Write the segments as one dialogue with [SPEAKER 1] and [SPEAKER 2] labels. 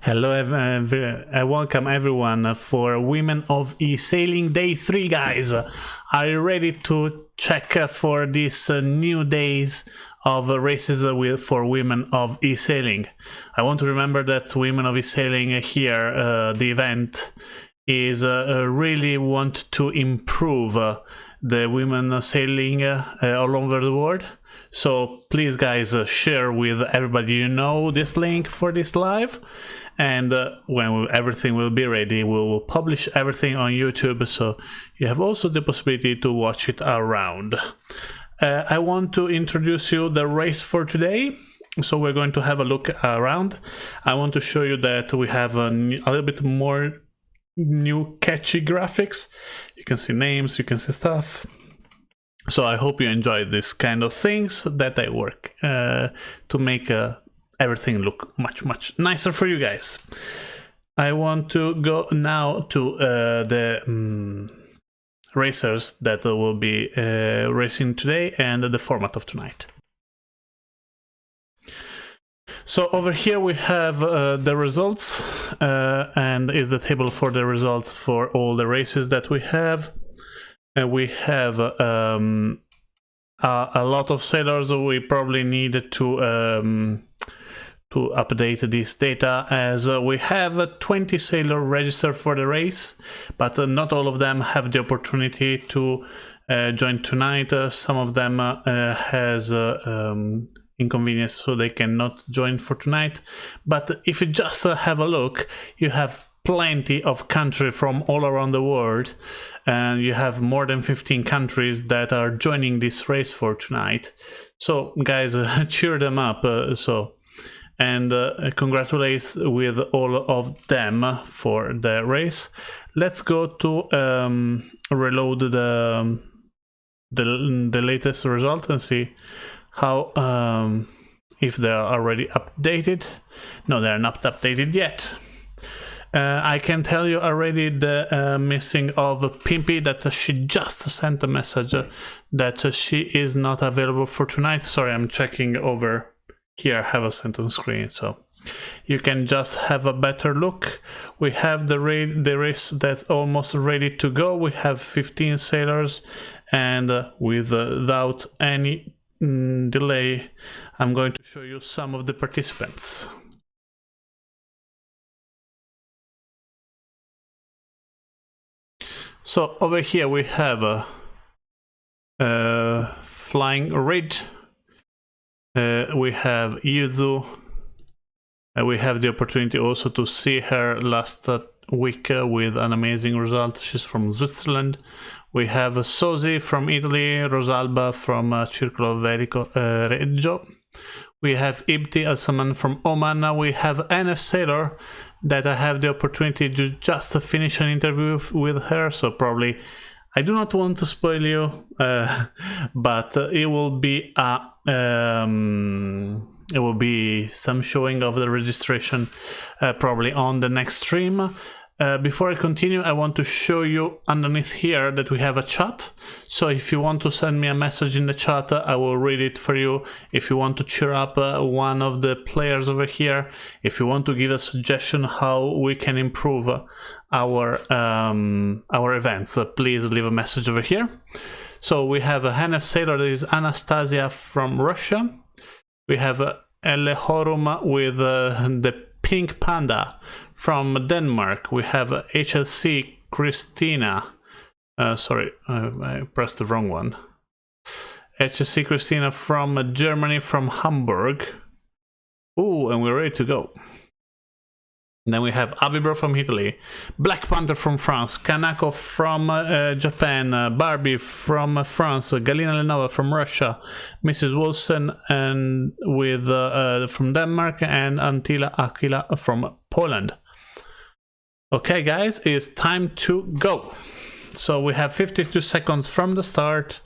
[SPEAKER 1] Hello, welcome everyone for Women of eSailing Day 3, guys. Are you ready to check for these new days of races for Women of eSailing? I want to remember that Women of eSailing here, the event, is really want to improve the women sailing all over the world. So please, guys, share with everybody you know this link for this live, and when everything will be ready, we will publish everything on YouTube, so you have also the possibility to watch it around. I want to introduce you the race for today. So we're going to have a look around. I want to show you that we have a little bit more new catchy graphics. You can see names, you can see stuff. So I hope you enjoy this kind of things that I work to make everything look much nicer for you guys. I want to go now to the racers that will be racing today and the format of tonight. So over here we have the results, and is the table for the results for all the races that we have. We have a lot of sailors. We probably need to update this data, as we have 20 sailors registered for the race, but not all of them have the opportunity to join tonight. Some of them has inconvenience, so they cannot join for tonight. But if you just have a look, you have plenty of countries from all around the world, and you have more than 15 countries that are joining this race for tonight. So guys, cheer them up. And congratulate with all of them for the race. Let's go to reload the latest result and see how if they are already updated. No, they're not updated yet. I can tell you already the missing of Pimpy, that she just sent a message that she is not available for tonight. Sorry, I'm checking over here. I have a sent on screen, so you can just have a better look. We have the race that's almost ready to go. We have 15 sailors, and without any delay, I'm going to show you some of the participants. So over here we have Flying Rid, we have Yuzu, we have the opportunity also to see her last week with an amazing result. She's from Switzerland. We have Sosi from Italy, Rosalba from Circolo Reggio. We have Ibti Al-Saman from Oman. We have NF Sailor, that I have the opportunity to just finish an interview with her, so probably I do not want to spoil you, but it will be some showing of the registration probably on the next stream. Before I continue, I want to show you underneath here that we have a chat. So if you want to send me a message in the chat, I will read it for you. If you want to cheer up one of the players over here, if you want to give a suggestion how we can improve our events, please leave a message over here. So we have a NF Sailor, that is Anastasia from Russia. We have Elehorum with the Pink Panda from Denmark. We have HLC Christina. Sorry, I pressed the wrong one. HLC Christina from Germany, from Hamburg. Oh, and we're ready to go. And then we have Abibro from Italy, Black Panther from France, Kanako from Japan, Barbie from France, Galina Lenova from Russia, Mrs. Wilson and with from Denmark, and Antila Aquila from Poland. Okay, guys, it's time to go. So we have 52 seconds from the start.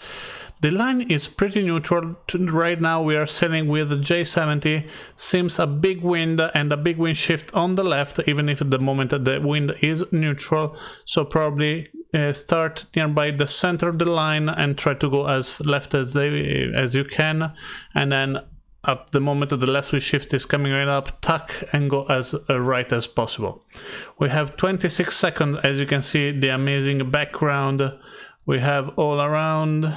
[SPEAKER 1] The line is pretty neutral. Right now we are sailing with J70. Seems a big wind and a big wind shift on the left, even if at the moment the wind is neutral. So probably start nearby the center of the line and try to go as left as you can, and then at the moment the left wing shift is coming right up, tuck and go as right as possible. We have 26 seconds, as you can see, the amazing background we have all around.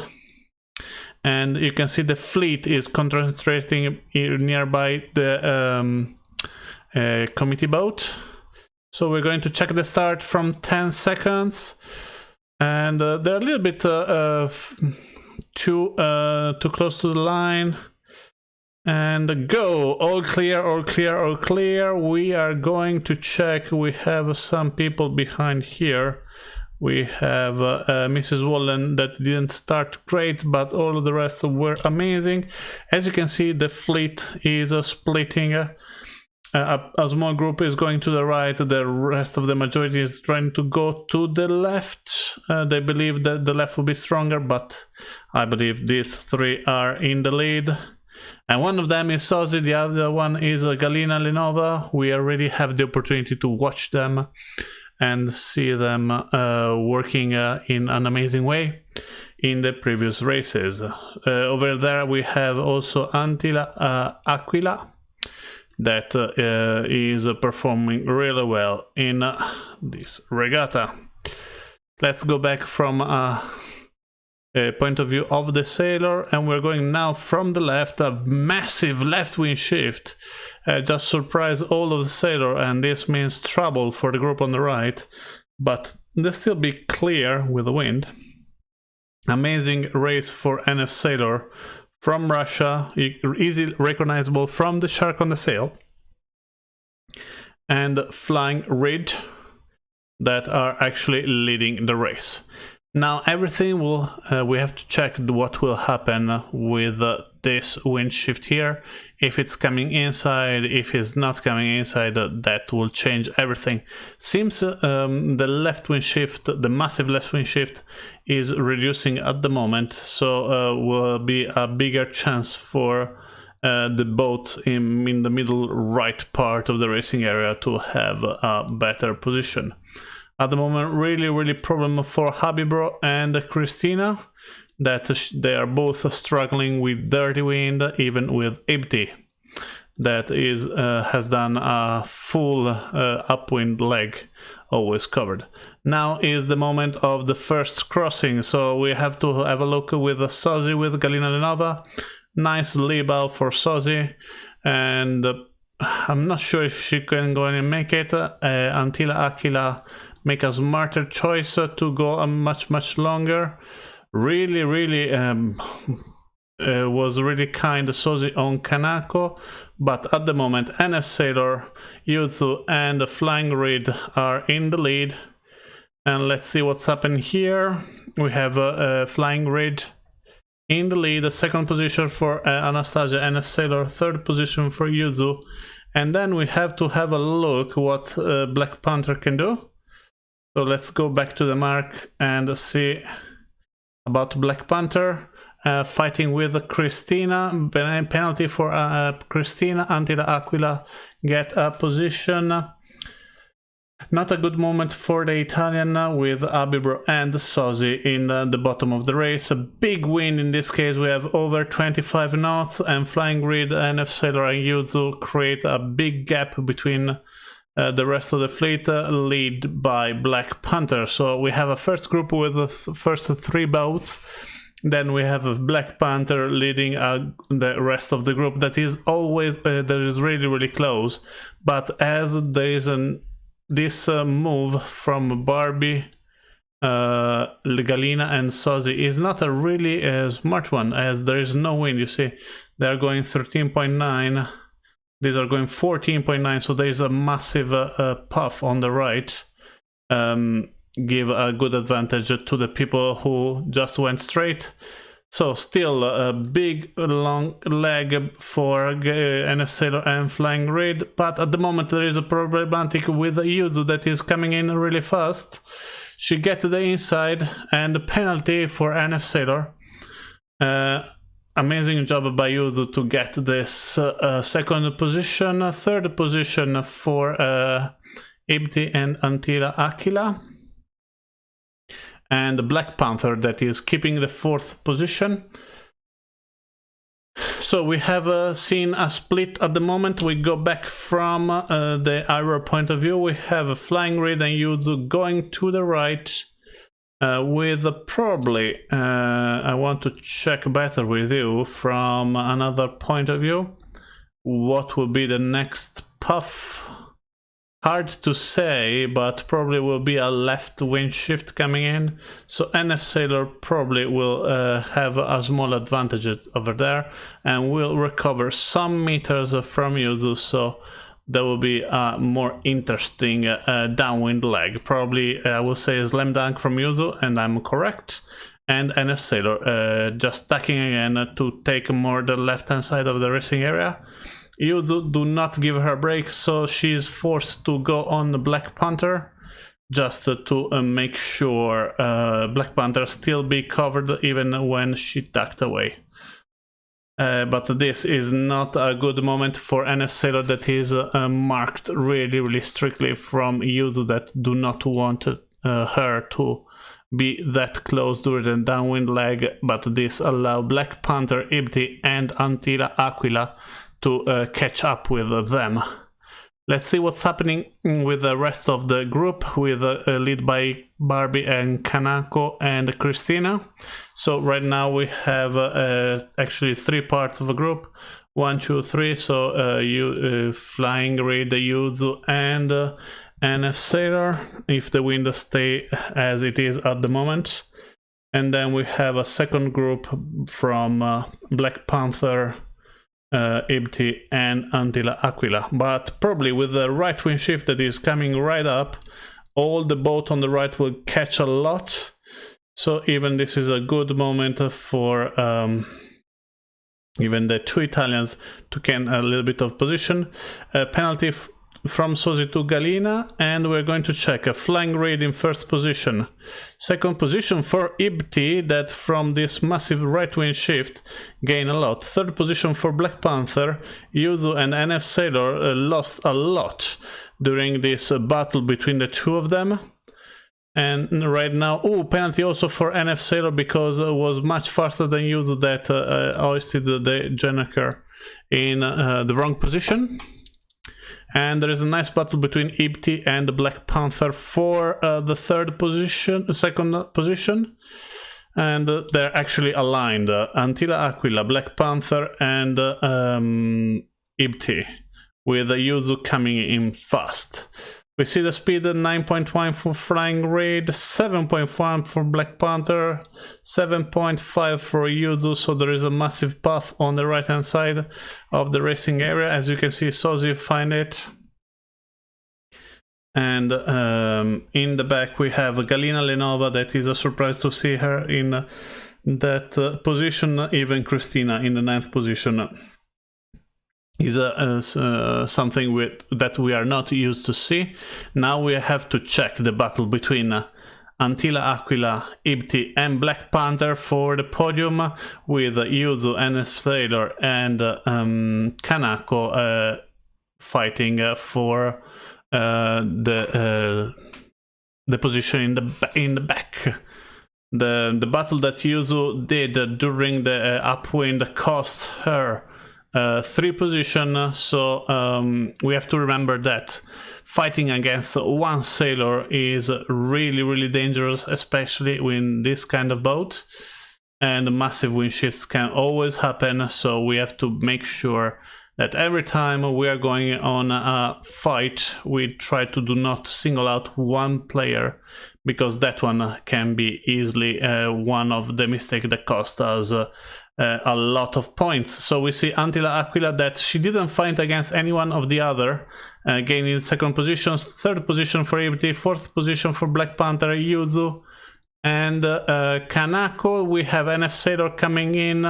[SPEAKER 1] And you can see the fleet is concentrating nearby the committee boat. So we're going to check the start from 10 seconds. And they're a little bit too close to the line. And go! All clear, all clear, all clear. We are going to check. We have some people behind here. We have Mrs. Wallen that didn't start great, but all of the rest were amazing. As you can see, the fleet is splitting. A small group is going to the right, the rest of the majority is trying to go to the left. They believe that the left will be stronger, but I believe these three are in the lead. And one of them is Sozi, the other one is Galina Lenova. We already have the opportunity to watch them and see them working in an amazing way in the previous races. Over there we have also Antila Aquila that is performing really well in this regatta. Let's go back from point of view of the sailor, and we're going now from the left. A massive left wing shift just surprised all of the sailor, and this means trouble for the group on the right, but they'll still be clear with the wind. Amazing race for NF Sailor from Russia, easily recognizable from the shark on the sail, and Flying Reed that are actually leading the race. Now everything will, we have to check what will happen with this wind shift here. If it's coming inside, if it's not coming inside, that will change everything. Seems the left wind shift, the massive left wind shift is reducing at the moment, so will be a bigger chance for the boat in the middle right part of the racing area to have a better position. At the moment, really problem for Habibro and Christina, that they are both struggling with dirty wind, even with empty. That is has done a full upwind leg, always covered. Now is the moment of the first crossing, so we have to have a look with Sozi with Galina Lenova. Nice lead-out for Sozi, and I'm not sure if she can go and make it. Antila Aquila make a smarter choice to go a much longer. Really was really kind Sozi on Kanako, but at the moment NF Sailor, Yuzu and the Flying Reed are in the lead. And let's see what's happened here. We have Flying Reed in the lead, the second position for Anastasia, NF Sailor, third position for Yuzu. And then we have to have a look what Black Panther can do. So let's go back to the mark and see about Black Panther fighting with Christina. Penalty for Christina. Antila Aquila get a position. Not a good moment for the Italian with Habibro and Sozi in the bottom of the race. A big win in this case. We have over 25 knots, and Flying Reed, NF Sailor and Yuzu create a big gap between the rest of the fleet, lead by Black Panther. So we have a first group with the first three boats. Then we have a Black Panther leading the rest of the group. That is always that is really close. But as there is this move from Barbie, Galina and Sozi is not a really smart one, as there is no wind. You see, they are going 13.9. These are going 14.9, so there is a massive puff on the right. Give a good advantage to the people who just went straight. So still a big long leg for NF Sailor and Flying Reed, but at the moment there is a problematic with Yuzu that is coming in really fast. She gets to the inside, and the penalty for NF Sailor. Amazing job by Yuzu to get this second position. Third position for Ibti and Antila Aquila. And the Black Panther that is keeping the fourth position. So we have seen a split at the moment. We go back from the Ira point of view. We have a Flying Reed and Yuzu going to the right with probably, I want to check better with you from another point of view. What will be the next puff? Hard to say, but probably will be a left wind shift coming in. So NF Sailor probably will have a small advantage over there and will recover some meters from Yuzu. So there will be a more interesting downwind leg. Probably I will say a slam dunk from Yuzu, and I'm correct. And NF Sailor just tacking again to take more the left hand side of the racing area. Yuzu do not give her a break, so she is forced to go on the Black Panther just to make sure Black Panther still be covered even when she tacked away. But this is not a good moment for NF Sailor, that is marked really strictly from Yuzu that do not want her to be that close during the downwind leg, but this allow Black Panther, Ibti and Antilla Aquila to catch up with them. Let's see what's happening with the rest of the group, with lead by Barbie and Kanako and Christina. So right now we have actually 3 parts of a group. 1, 2, 3. So Flying Reed, Yuzu and NF Sailor, if the wind stay as it is at the moment. And then we have a second group from Black Panther, Ibti and Antilla Aquila, but probably with the right wind shift that is coming right up, all the boat on the right will catch a lot. So even this is a good moment for even the 2 Italians to gain a little bit of position. Penalty from Sosi to Galina, and we're going to check a Flying Reed in first position. Second position for Ibti, that from this massive right wing shift gain a lot. Third position for Black Panther. Yuzu and NF Sailor lost a lot during this battle between the 2 of them. And right now, penalty also for NF Sailor, because it was much faster than Yuzu that hoisted the Nacra in the wrong position. And there is a nice battle between Ibti and the Black Panther for the second position. And they're actually aligned. Antilla Aquila, Black Panther and Ibti, with Yuzu coming in fast. We see the speed 9.1 for Flying Reed, 7.1 for Black Panther, 7.5 for Yuzu, so there is a massive puff on the right hand side of the racing area. As you can see, Sosi find it. And in the back we have Galina Lenova, that is a surprise to see her in that position. Even Christina in the 9th position is something that we are not used to see. Now we have to check the battle between Antilla Aquila, Ibti and Black Panther for the podium, with Yuzu, NF Sailor and Kanako fighting for the position in the back. The battle that Yuzu did during the upwind cost her 3 position, so we have to remember that fighting against 1 sailor is really dangerous, especially in this kind of boat, and massive wind shifts can always happen. So we have to make sure that every time we are going on a fight, we try to do not single out 1 player, because that one can be easily one of the mistakes that cost us a lot of points. So we see Antilla Aquila that she didn't fight against anyone of the other, gaining 2nd positions, 3rd position for Ibti, 4th position for Black Panther, Yuzu, and Kanako. We have NF Sailor coming in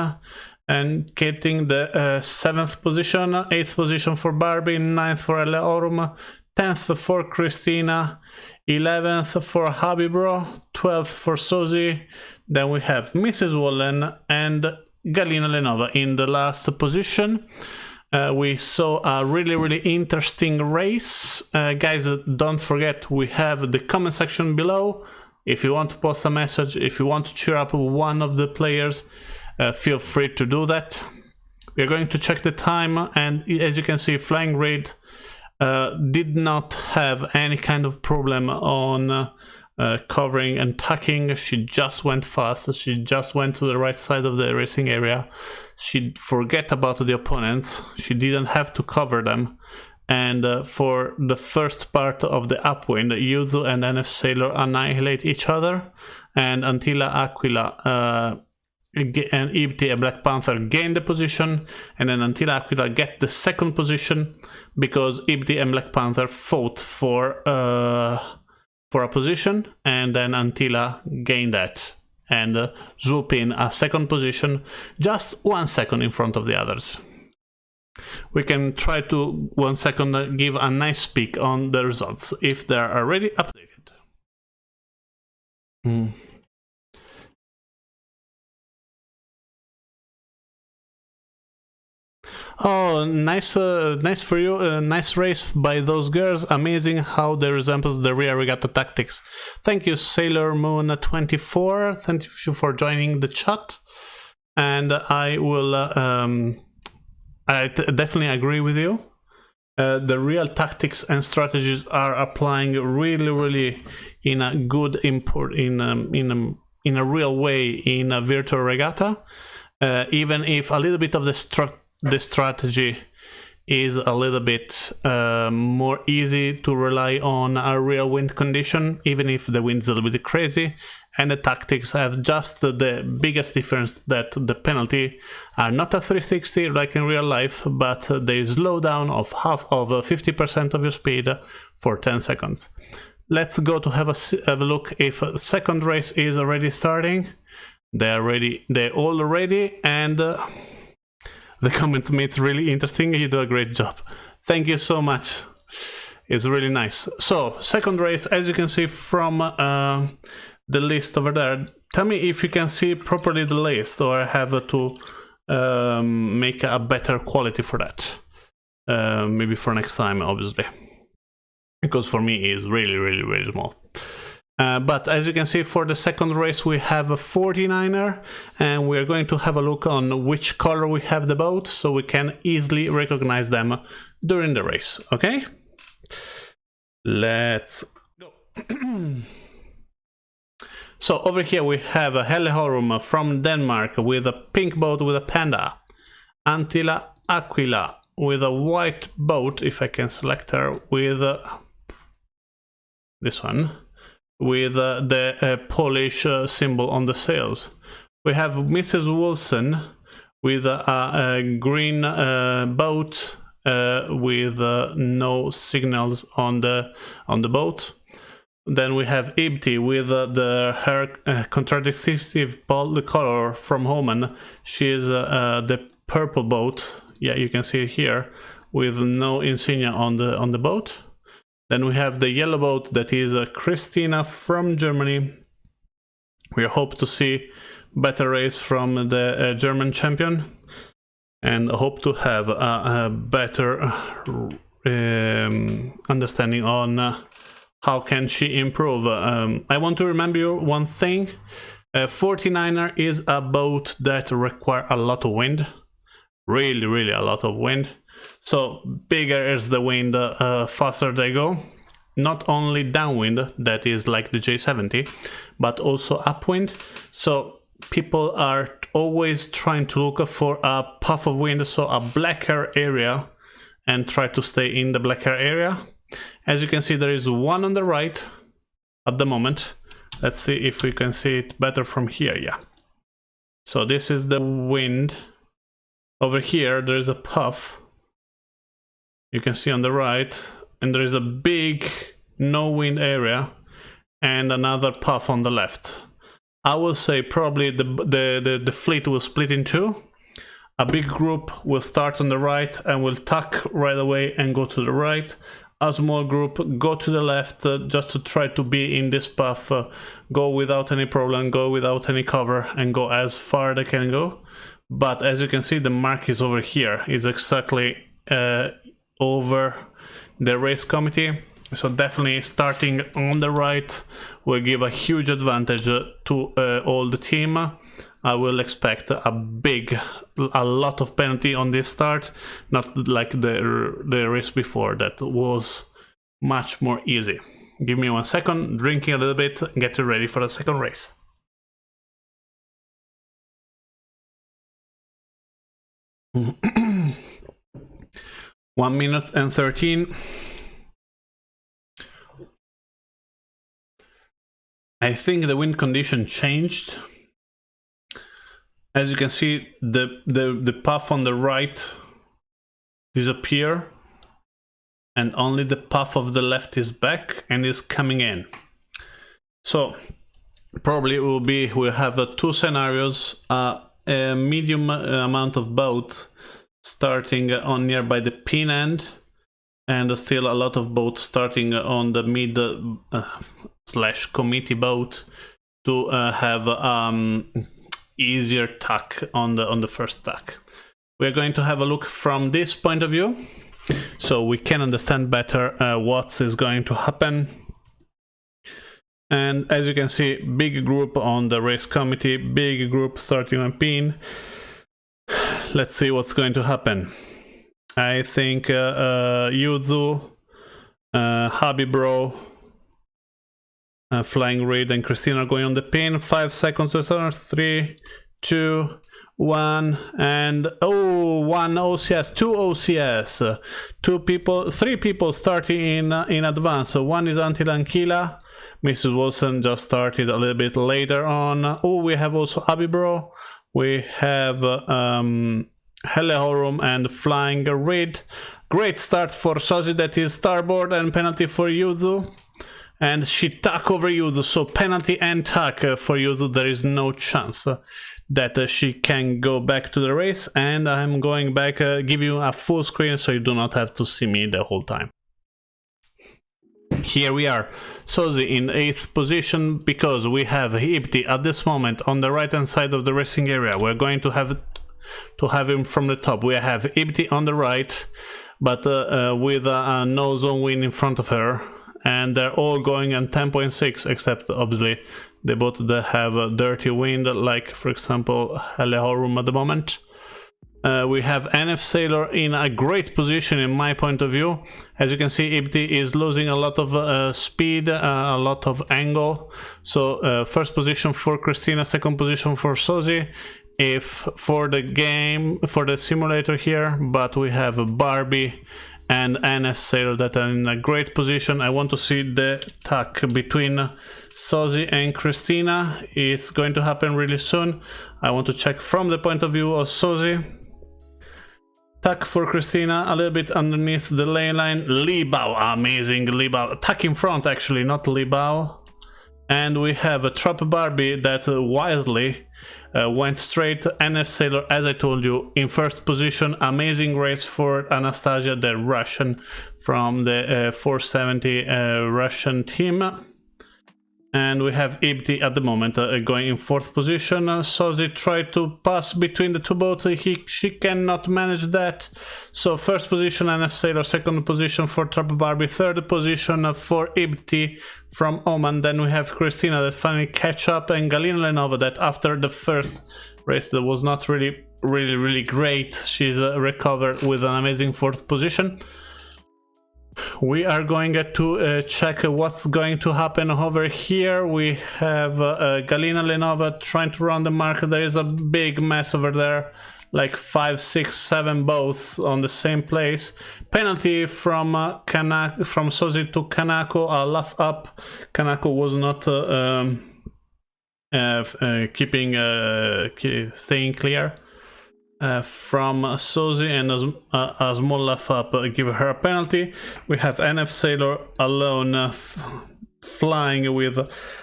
[SPEAKER 1] and getting the 7th position, 8th position for Barbie, 9th for Eleorum, 10th for Christina, 11th for Habibro, 12th for Sosi. Then we have Mrs. Wallen and Galina Lenova in the last position. We saw a really interesting race. Guys, don't forget, we have the comment section below. If you want to post a message, if you want to cheer up one of the players, feel free to do that. We are going to check the time, and as you can see, Flying Grid did not have any kind of problem on covering and tacking. She just went fast. She just went to the right side of the racing area. She forget about the opponents. She didn't have to cover them. And for the first part of the upwind, Yuzu and NF Sailor annihilate each other, and Antilla, Aquila, and Ibti and Black Panther gain the position, and then Antilla Aquila get the second position because Ibti and Black Panther fought for a position, and then Antilla gained that and swoop in a second position, just 1 second in front of the others. We can try to 1 second give a nice peek on the results if they are already updated. Oh, nice, nice for you. Nice race by those girls. Amazing how they resembles the rear regatta tactics. Thank you, Sailor Moon 24. Thank you for joining the chat. And I will. I definitely agree with you. The real tactics and strategies are applying really in a good import in a real way in a virtual regatta. Even if a little bit of the strategy is a little bit more easy to rely on a real wind condition, even if the wind's a little bit crazy, and the tactics have just the biggest difference that the penalty are not a 360 like in real life, but they slow down of half of 50% of your speed for 10 seconds. Let's go to have a look if second race is already starting. They're all ready, and the comment made it really interesting. You do a great job. Thank you so much. It's really nice. So, second race, as you can see from the list over there. Tell me if you can see properly the list, or I have to make a better quality for that. Maybe for next time, obviously. Because for me, it's really small. But as you can see, for the second race we have a 49er, and we're going to have a look on which color we have the boat, so we can easily recognize them during the race. Okay, let's go. So over here we have a Hellehorum from Denmark with a pink boat with a panda, Antilla Aquila with a white boat, if I can select her, with this one, with the Polish symbol on the sails. We have Mrs. Wilson with a green boat with no signals on the boat. Then we have Ibti with her contradictive color from Homan. She is the purple boat. Yeah, you can see it here with no insignia on the boat. Then we have the yellow boat that is Christina from Germany. We hope to see better race from the German champion, and hope to have a better understanding on how can she improve. I want to remember you one thing. 49er is a boat that requires a lot of wind, really a lot of wind. So bigger is the wind, faster they go. Not only downwind, that is like the J70, but also upwind. So people are always trying to look for a puff of wind, so a blacker area, and try to stay in the blacker area. As you can see, there is one on the right at the moment. Let's see if we can see it better from here. Yeah. So this is the wind. Over here, there is a puff. You can see on the right, and there is a big no wind area and another puff on the left. I will say probably the fleet will split in two. A big group will start on the right and will tack right away and go to the right. A small group go to the left just to try to be in this path, go without any problem, go without any cover, and go as far they can go. But as you can see, the mark is over here, is exactly over the race committee. So definitely starting on the right will give a huge advantage to all the team. I will expect a lot of penalty on this start, not like the race before that was much more easy. Give me 1 second, drinking a little bit, and get ready for the second race. One minute and 13. I think the wind condition changed. As you can see, the path on the right disappear, and only the path of the left is back and is coming in. So probably we'll have two scenarios. A medium amount of boat starting on nearby the pin end, and still a lot of boats starting on the mid slash committee boat to have easier tack on the first tack. We're going to have a look from this point of view, so we can understand better what is going to happen. And as you can see, big group on the race committee, big group starting on pin. Let's see what's going to happen. I think Yuzu, Habibro, Flying Reed and Christina are going on the pin. 5 seconds to start. 3, 2, 1, and one OCS, two OCS, 3 people starting in advance. So one is Antil Ankila. Mrs. Wilson just started a little bit later on. We have also Abibro. We have Helehorum and Flying Reed. Great start for Sozi, that is starboard, and penalty for Yuzu. And she tack over Yuzu, so penalty and tack for Yuzu. There is no chance that she can go back to the race. And I'm going back, give you a full screen so you do not have to see me the whole time. Here we are, Sozi in 8th position, because we have Ipti at this moment on the right hand side of the racing area. We're going to have him from the top. We have Ipti on the right, but with a no zone win in front of her, and they're all going on 10.6, except obviously they both have a dirty wind, like for example Helehorum at the moment. We have NF Sailor in a great position in my point of view. As you can see, Ipti is losing a lot of speed, a lot of angle. So first position for Christina, second position for Sozi. If for the game, for the simulator here, but we have Barbie and NF Sailor that are in a great position. I want to see the tack between Sozi and Christina. It's going to happen really soon. I want to check from the point of view of Sozi. Tack for Christina, a little bit underneath the lane line. Libao, amazing Libao. Tack in front actually, not Libao. And we have a Trap Barbie that wisely went straight. NF Sailor, as I told you, in first position. Amazing race for Anastasia, the Russian from the 470 Russian team. And we have Ipti at the moment going in 4th position. Sozi tried to pass between the two boats. She cannot manage that. So first position NF Sailor, second position for Trap Barbie, third position for Ipti from Oman. Then we have Christina that finally catch up, and Galina Lenova that after the first race that was not really great, she's recovered with an amazing 4th position. We are going to check what's going to happen over here. We have Galina Lenova trying to run the mark. There is a big mess over there, like 5, 6, 7 boats on the same place. Penalty from Sozi to Kanako, a laugh up. Kanako was not staying clear from Sozi, and a small laugh up give her a penalty. We have NF Sailor alone flying with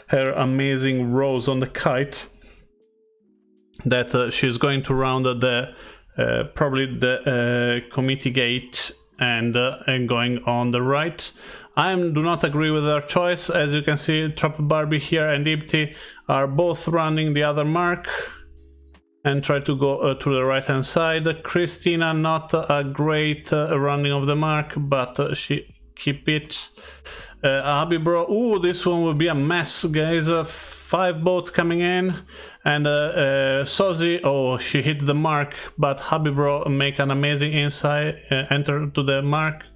[SPEAKER 1] her amazing rose on the kite that she's going to round the probably the committee gate and going on the right. I do not agree with her choice. As you can see, Trap Barbie here and Ipti are both running the other mark and try to go to the right hand side. Christina, not a great running of the mark, but she keep it. Abibro, this one will be a mess, guys. 5 boats coming in, and Sozi, oh, she hit the mark, but Habibro make an amazing inside enter to the mark.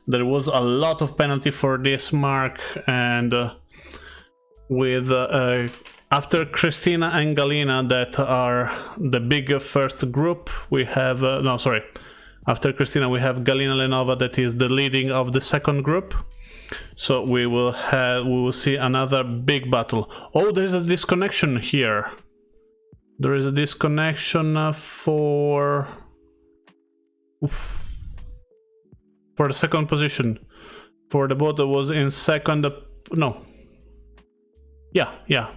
[SPEAKER 1] There was a lot of penalty for this mark, and with after Christina and Galina, that are the big first group, we have no, sorry, after Christina we have Galina Lenova, that is the leading of the second group. So we will see another big battle. Oh, there's a disconnection here. There is a disconnection for the second position, for the boat that was in second. No, yeah,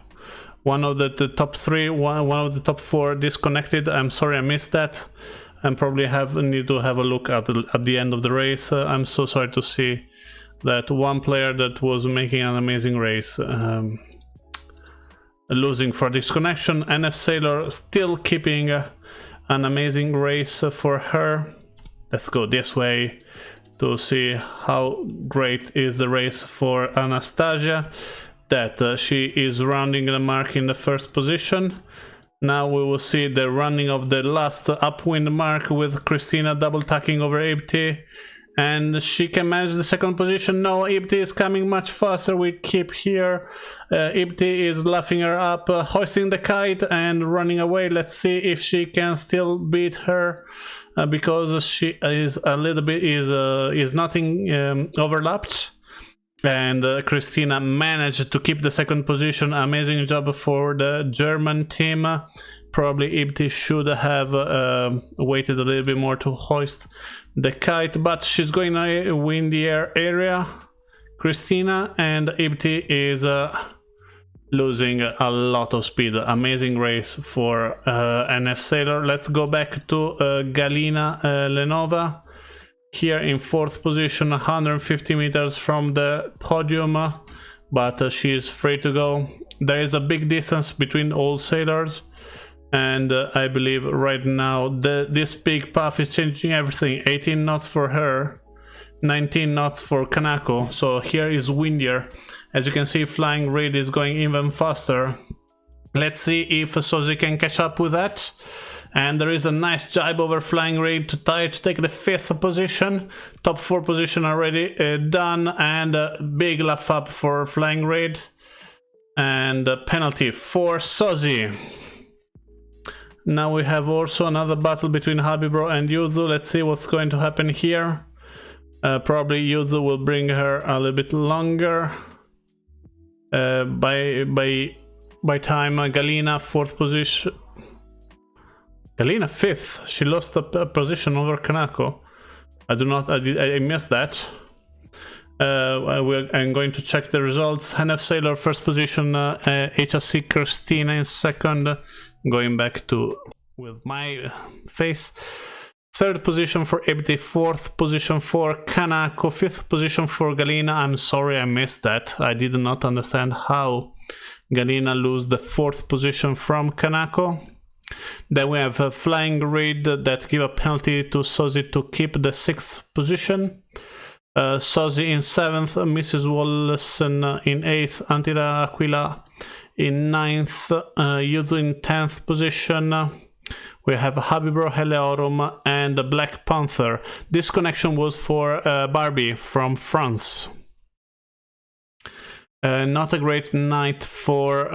[SPEAKER 1] one of the top 3, one of the top 4 disconnected. I'm sorry, I missed that. I probably need to have a look at the end of the race. I'm so sorry to see that one player that was making an amazing race losing for disconnection. NF Sailor still keeping an amazing race for her. Let's go this way to see how great is the race for Anastasia, that she is rounding the mark in the first position. Now we will see the running of the last upwind mark with Christina double tacking over Ibti, and she can manage the second position. No, Ibti is coming much faster. We keep here. Ibti is laughing her up, hoisting the kite and running away. Let's see if she can still beat her, because she is a little bit is nothing overlapped. And Christina managed to keep the second position. Amazing job for the German team. Probably Ibti should have waited a little bit more to hoist the kite, but she's going to win the area, Christina, and Ibti is losing a lot of speed. Amazing race for NF Sailor. Let's go back to Galina Lenova. Here in 4th position, 150 meters from the podium, but she is free to go. There is a big distance between all sailors, and I believe right now this big puff is changing everything. 18 knots for her, 19 knots for Kanako, so here is windier. As you can see, Flying Reed is going even faster. Let's see if Sozi can catch up with that. And there is a nice jibe over Flying Reed to take the 5th position. Top 4 position already done, and big laugh up for Flying Reed. And penalty for Sozi. Now we have also another battle between Habibro and Yuzu. Let's see what's going to happen here. Probably Yuzu will bring her a little bit longer. By time Galina 4th position. Galina 5th. She lost a position over Kanako. I missed that. I'm going to check the results. NF Sailor 1st position, HSC Christina in 2nd. Going back to with my face. 3rd position for Ibti, 4th position for Kanako, 5th position for Galina. I'm sorry I missed that. I did not understand how Galina lose the 4th position from Kanako. Then we have a Flying Reed that give a penalty to Sozi to keep the 6th position. Sozi in 7th, Mrs. Wallison in 8th, Antira Aquila in 9th, Yuzu in 10th position. We have Habibro, Heleorum and the Black Panther. This connection was for Barbie from France. Not a great night for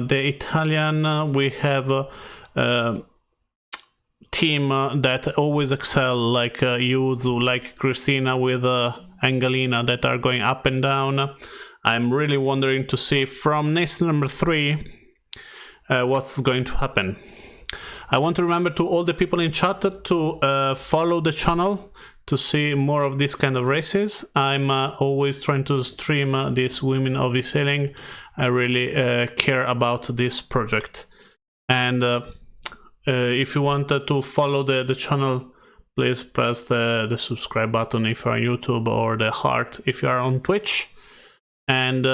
[SPEAKER 1] the Italian. We have team that always excel, like Yuzu, like Christina with Angelina, that are going up and down. I'm really wondering to see from race number 3 what's going to happen. I want to remember to all the people in chat to follow the channel to see more of this kind of races. I'm always trying to stream this Women of eSailing. I really care about this project. And if you want to follow the channel, please press the subscribe button if you're on YouTube, or the heart if you are on Twitch. And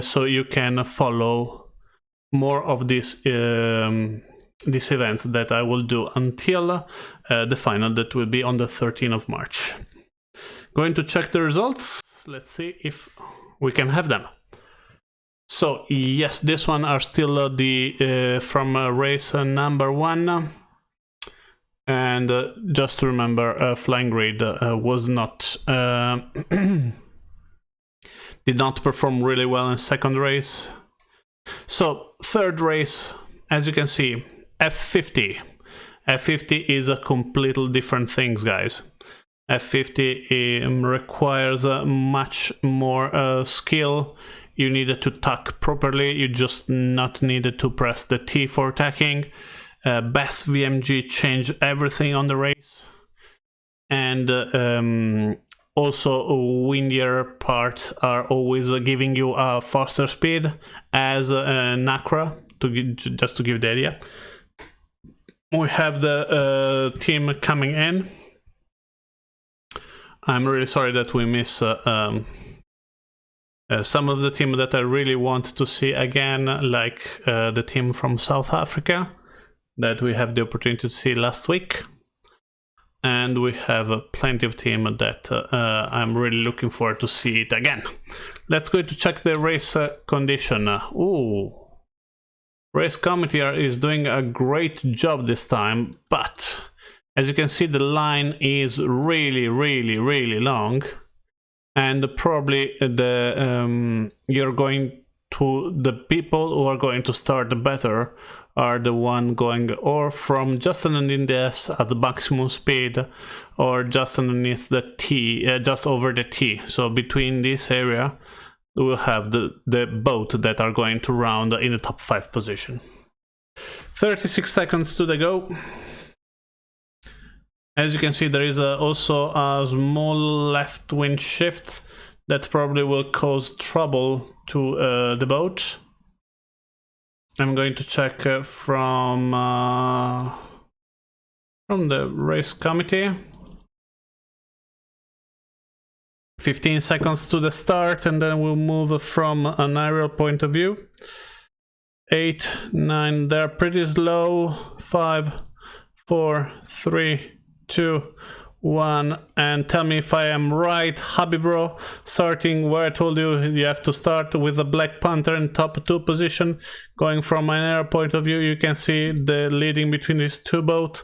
[SPEAKER 1] so you can follow more of these events that I will do until the final, that will be on the 13th of March. Going to check the results. Let's see if we can have them. So yes, this one are still the from race number 1. And just to remember, Flying Grid was not did not perform really well in second race. So third race, as you can see, F50. F50 is a completely different things, guys. F50 requires much more skill. You needed to tack properly. You just not needed to press the T for tacking. Best VMG changed everything on the race, and also windier part are always giving you a faster speed as Nacra, just to give the idea. We have the team coming in. I'm really sorry that we miss some of the team that I really want to see again, like the team from South Africa that we have the opportunity to see last week. And we have plenty of team that I'm really looking forward to see it again. Let's go to check the race condition. Ooh, race committee is doing a great job this time, but as you can see, the line is really long, and probably the the people who are going to start better are the one going or from just underneath this at the maximum speed, or just underneath the T, just over the T. So between this area, we'll have the boat that are going to round in the top 5 position. 36 seconds to the go. As you can see, there is also a small left wind shift that probably will cause trouble to the boat. I'm going to check from the race committee. 15 seconds to the start, and then we'll move from an aerial point of view. 8, 9, they're pretty slow. 5, 4, 3, 2, 1, and tell me if I am right. Habibro starting where I told you you have to start with the Black Panther in top 2 position. Going from an air point of view, you can see the leading between these two boats.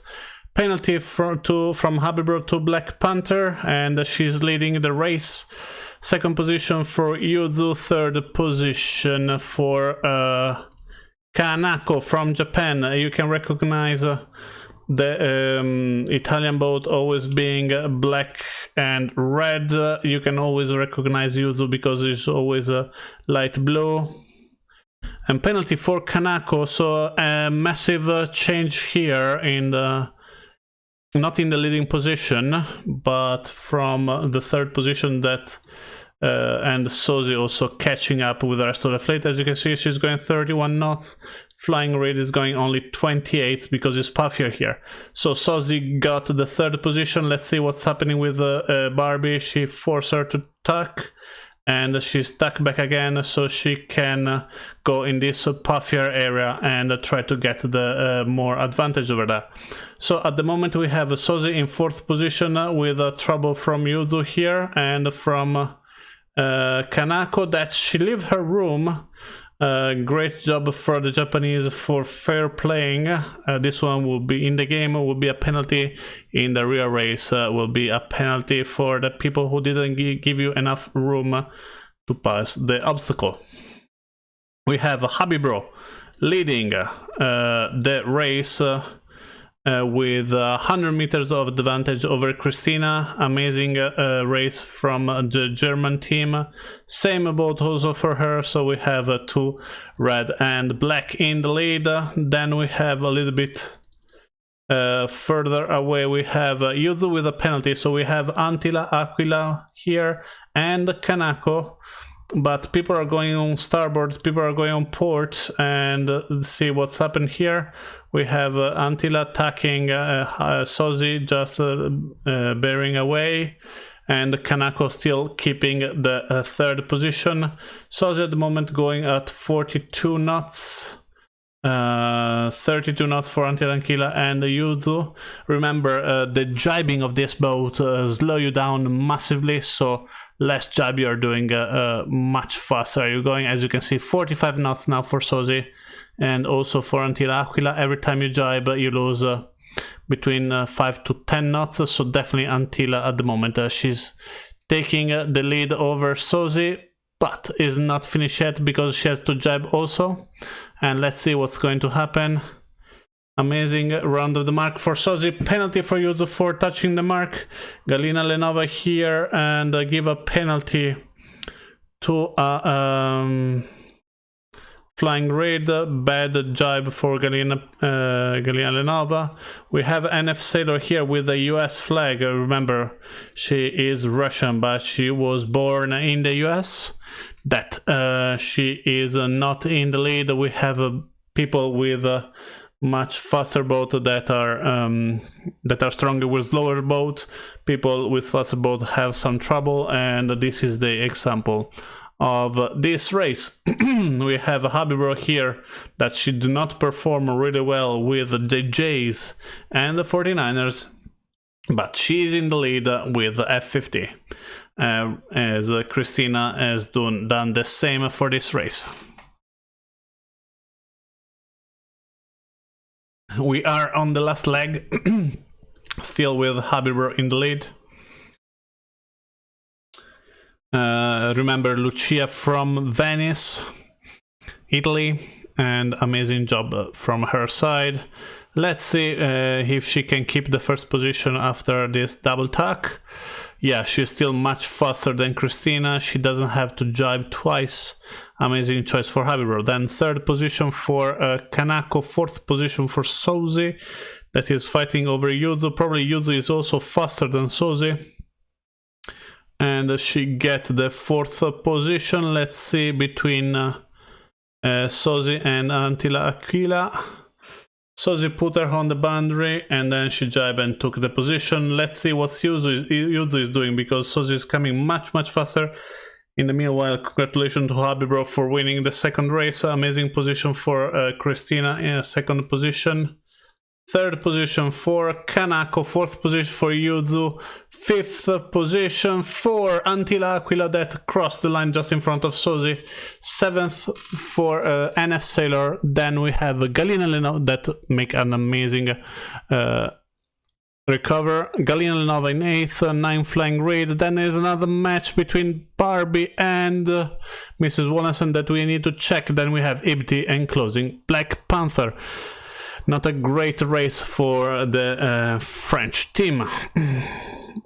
[SPEAKER 1] Penalty from Habibro to Black Panther, and she's leading the race. Second position for Yuzu, third position for Kanako from Japan. You can recognize the Italian boat always being black and red. You can always recognize Yuzu because it's always a light blue. And penalty for Kanako, so a massive change here in the, not in the leading position, but from the third position that and Sozi also catching up with the rest of the fleet. As you can see, she's going 31 knots. Flying Raid is going only 28 because it's puffier here. So Sozi got the third position. Let's see what's happening with Barbie. She forced her to tuck, and she's tucked back again, so she can go in this puffier area and try to get the more advantage over there. So at the moment we have Sozi in 4th position with trouble from Yuzu here and from Kanako, that she leave her room. Great job for the Japanese for fair playing. This one will be in the game, will be a penalty. In the real race will be a penalty for the people who didn't give you enough room to pass the obstacle. We have Habibro leading the race with 100 meters of advantage over Christina. Amazing race from the German team. Same boat also for her, so we have 2 red and black in the lead. Then we have a little bit further away, we have Yuzu with a penalty, so we have Antila, Aquila here and Kanako. But people are going on starboard, people are going on port, and see what's happened here. We have Antila attacking Sozi, just bearing away, and Kanako still keeping the third position. Sozi at the moment going at 42 knots. 32 knots for Antilanquila and Yuzu. Remember, the jibing of this boat slow you down massively, so less jibe you're doing, much faster you're going. As you can see, 45 knots now for Sozi, and also for Antilanquila. Every time you jibe, you lose between 5 to 10 knots, so definitely Antila at the moment. She's taking the lead over Sozi, but is not finished yet because she has to jibe also. And let's see what's going to happen. Amazing round of the mark for Sozi. Penalty for Yuzu for touching the mark. Galina Lenova here and give a penalty to flying raid. Bad jibe for Galina Lenova. We have NF Sailor here with the US flag. Remember, she is Russian, but she was born in the US. That she is not in the lead. We have people with much faster boat that are stronger with slower boat. People with faster boat have some trouble, and this is the example of this race. We have Habibro here that she did not perform really well with the J's and the 49ers, but she's in the lead with the F50. As Christina has done the same for this race. We are on the last leg, still with Habibro in the lead. Remember, Lucia from Venice, Italy, and amazing job from her side. Let's see if she can keep the first position after this double tack. Yeah, she's still much faster than Christina. She doesn't have to jibe twice. Amazing choice for Habibro. Then third position for Kanako, fourth position for Sozi, that is fighting over Yuzu. Probably Yuzu is also faster than Sozi. And she get the fourth position. Let's see, between Sozi and Antila Aquila. Sozi put her on the boundary and then she jibed and took the position. Let's see what Yuzu is doing, because Sozi is coming much faster. In the meanwhile, congratulations to Habibro for winning the second race. Amazing position for Christina in second position. Third position for Kanako, fourth position for Yuzu, fifth position for Antila Aquila that crossed the line just in front of Sozi, seventh for NF Sailor. Then we have Galina Leno that make an amazing recover. Galina Lenova in eighth, 9 flying raid. Then there's another match between Barbie and Mrs. Wallenson that we need to check. Then we have Ibti and closing Black Panther. Not a great race for the French team. I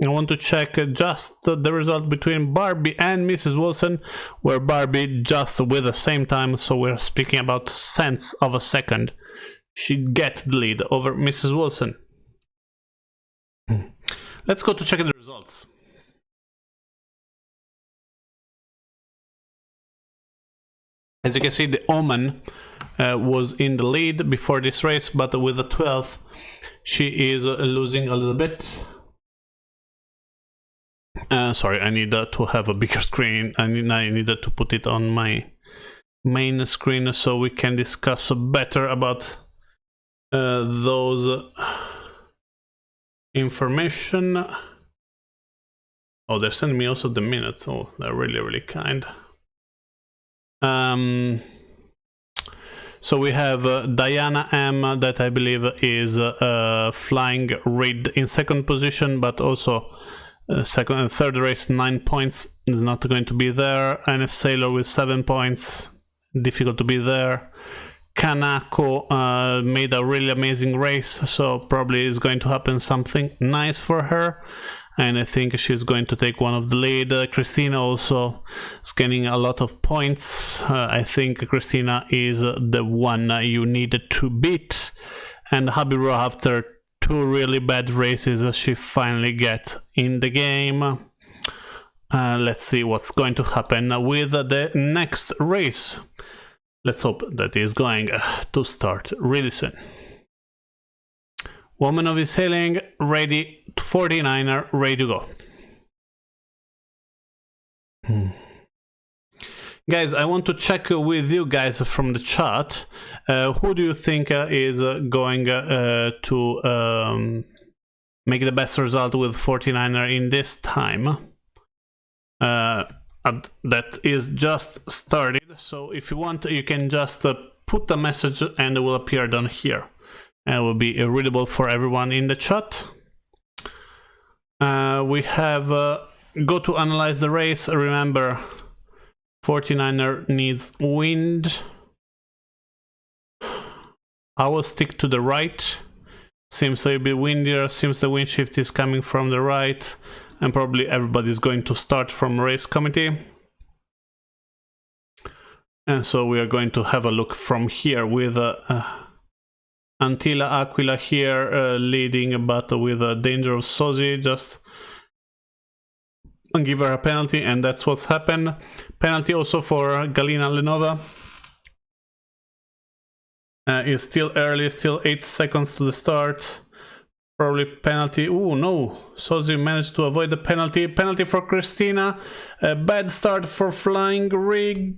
[SPEAKER 1] want to check just the result between Barbie and Mrs. Wilson, where Barbie just with the same time, so we're speaking about cents of a second, she'd get the lead over Mrs. Wilson. Let's go to check the results. As you can see, the Oman was in the lead before this race, but with the 12th, she is losing a little bit. Sorry, I need to have a bigger screen. I needed to put it on my main screen so we can discuss better about those information. Oh, they're sending me also the minutes. Oh, they're really kind. So we have Diana M that I believe is flying raid in second position, but also second and third race 9 points is not going to be there. NF Sailor with 7 points, difficult to be there. Kanako made a really amazing race, so probably is going to happen something nice for her, and I think she's going to take one of the lead. Christina also is getting a lot of points. I think Christina is the one you needed to beat, and Habibro, after 2 really bad races, she finally get in the game. Let's see what's going to happen with the next race. Let's hope that is going to start really soon. Woman of eSailing ready, 49er ready to go. Guys, I want to check with you guys from the chat. Who do you think is going to make the best result with 49er in this time? That is just started. So if you want, you can just put a message and it will appear down here. And it will be readable for everyone in the chat. We have go to analyze the race. Remember, 49er needs wind. I will stick to the right. Seems to be windier. Seems the wind shift is coming from the right. And probably everybody's going to start from race committee. And so we are going to have a look from here with Antilla Aquila here leading, but with a danger of Sozi. Just give her a penalty, and that's what's happened. Penalty also for Galina Lenova. It's still early, still 8 seconds to the start. Probably penalty. Oh no, Sozi managed to avoid the penalty. Penalty for Christina. A bad start for Flying Rig.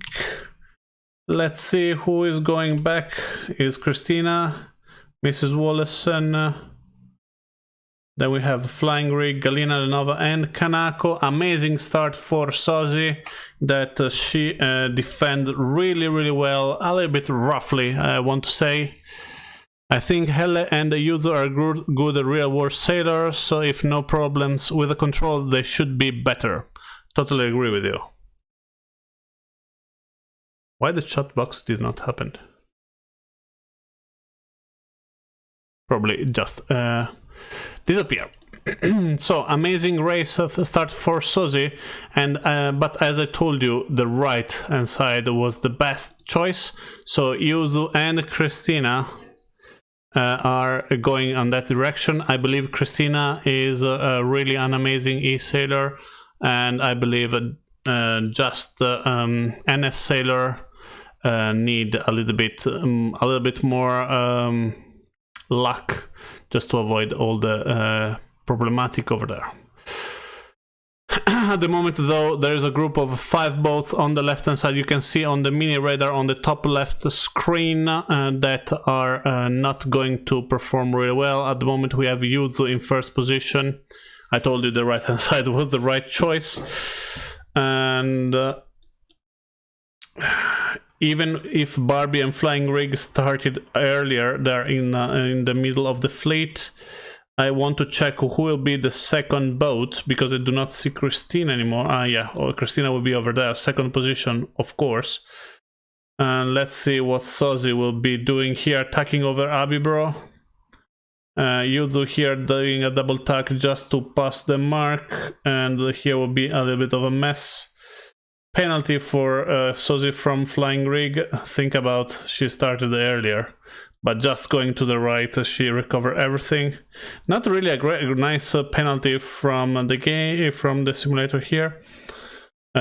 [SPEAKER 1] Let's see who is going back. Is Christina, Mrs. Wallison. Then we have Flying Rig, Galina Lenova, and Kanako. Amazing start for Sozi that she defended really well. A little bit roughly, I want to say. I think Helle and Yuzo are good real-world sailors, so if no problems with the control, they should be better. Totally agree with you. Why the chat box did not happen? Probably just disappear. So amazing race of start for Sozi, and but as I told you, the right hand side was the best choice. So Yuzu and Christina are going on that direction. I believe Christina is really an amazing eSailer, and I believe just NF Sailor need a little bit more luck just to avoid all the problematic over there. At the moment though, there is a group of 5 boats on the left hand side. You can see on the mini radar on the top left screen that are not going to perform really well. At the moment we have Yuzu in first position. I told you the right hand side was the right choice, and even if Barbie and Flying Rig started earlier, they're in the middle of the fleet. I want to check who will be the second boat, because I do not see Christine anymore. Yeah, Christina will be over there, second position, of course. And let's see what Sozi will be doing here, attacking over Abibro. Yuzu here doing a double tack just to pass the mark, and here will be a little bit of a mess. Penalty for Sozi from Flying Rig. Think about, she started earlier, but just going to the right, she recovered everything. Not really a nice penalty from the game, from the simulator here,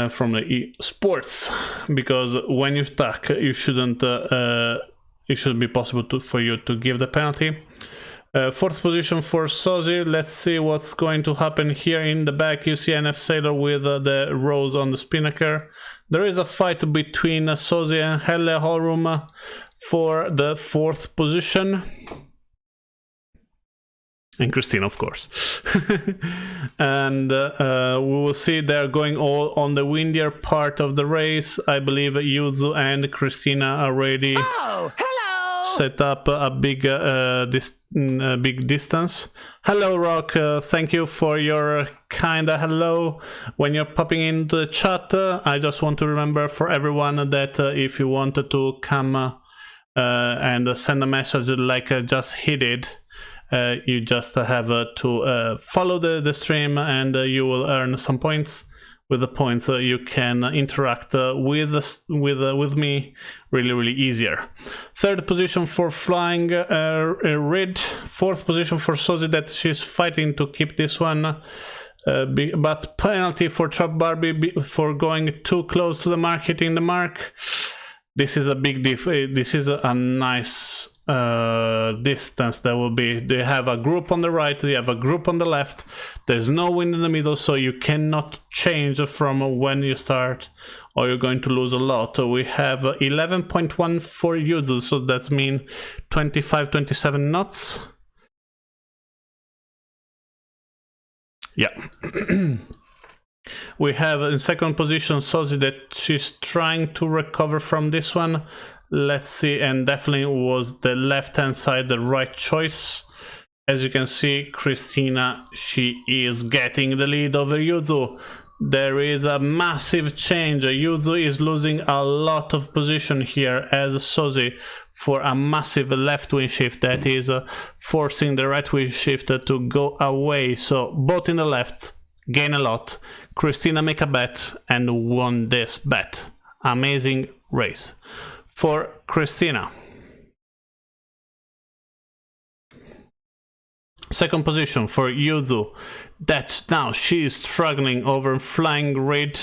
[SPEAKER 1] from the eSports, because when you attack, you shouldn't. It should be possible for you to give the penalty. Fourth position for Sozi. Let's see what's going to happen here in the back. You see NF Sailor with the rose on the spinnaker. There is a fight between Sozi and Helle Horum for the 4th position. And Christine, of course. And we will see they're going all on the windier part of the race. I believe Yuzu and Christina are ready. Oh, set up a big big distance. Hello Rock, thank you for your kinda hello when you're popping into the chat. I just want to remember for everyone that if you wanted to come and send a message like I just hit it, you just have to follow the stream, and you will earn some points. With the points you can interact with me really easier. 3rd position for Flying Rid. 4th position for Sozi, that she's fighting to keep this one, but penalty for Trap Barbie for going too close to the mark, hitting the mark. This is a big diff. This is a nice distance that will be, they have a group on the right, they have a group on the left, there's no wind in the middle, so you cannot change from when you start or you're going to lose a lot. We have 11.1 for Yuzu, so that means 25-27 knots. Yeah. We have in second position Sozi, that she's trying to recover from this one. Let's see, and definitely was the left hand side the right choice. As you can see, Christina, she is getting the lead over Yuzu. There is a massive change. Yuzu is losing a lot of position here as Sozi for a massive left wing shift that is forcing the right wing shift to go away. So both in the left gain a lot. Christina make a bet and won this bet. Amazing race for Christina. Second position for Yuzu. That's now she is struggling over flying grid.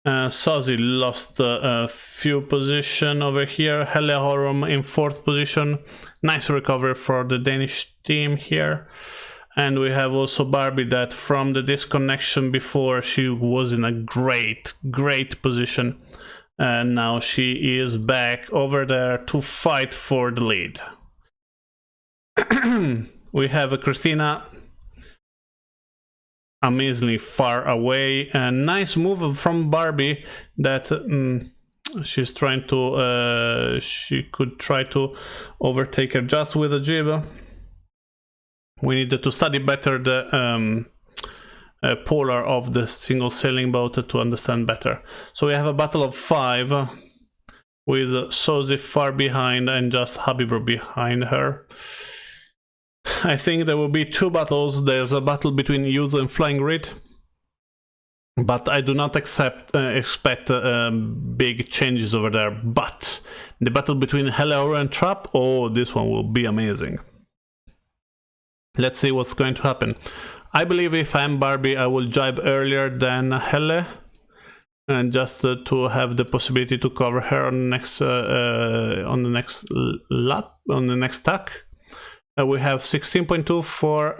[SPEAKER 1] Sozi lost a few position over here. Helle Horum in fourth position. Nice recovery for the Danish team here. And we have also Barbie, that from the disconnection before she was in a great position. And now she is back over there to fight for the lead. We have Christina amazingly far away, and nice move from Barbie that she's trying to she could try to overtake her just with a jib. We needed to study better the polar of the single sailing boat to understand better. So we have a battle of 5 with Sozi far behind and just Habibro behind her. I think there will be 2 battles. There's a battle between Yuzu and Flying Grid, but I do not expect big changes over there. But the battle between Helle and Trap, oh, this one will be amazing. Let's see what's going to happen. I believe if I'm Barbie, I will jibe earlier than Helle, and just to have the possibility to cover her on the next lap, on the next tack. We have 16.2 for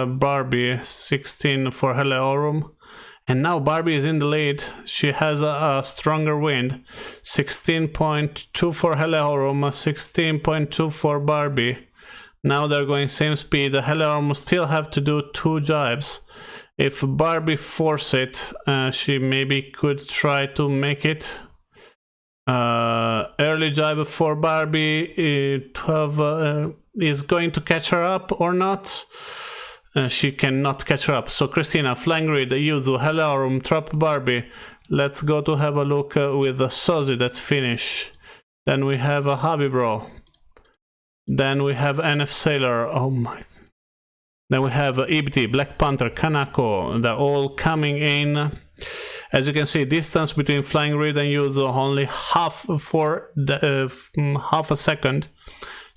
[SPEAKER 1] Barbie, 16 for Helle Orum, and now Barbie is in the lead. She has a stronger wind. 16.2 for Helle Orum, 16.2 for Barbie. Now they're going same speed. Helle Orum still have to do 2 jibes. If Barbie force it, she maybe could try to make it. Early jibe for Barbie. 12 is going to catch her up or not. She cannot catch her up. So Christina, Flying Grid, Yuzu, Helle Orum, Trap Barbie. Let's go to have a look with the Sozi. That's finish. Then we have a Habibro. Then we have NF Sailor. Oh my. Then we have EBT, Black Panther, Kanako. They're all coming in. As you can see, distance between Flying Grid and Yuzu only half for the half a second.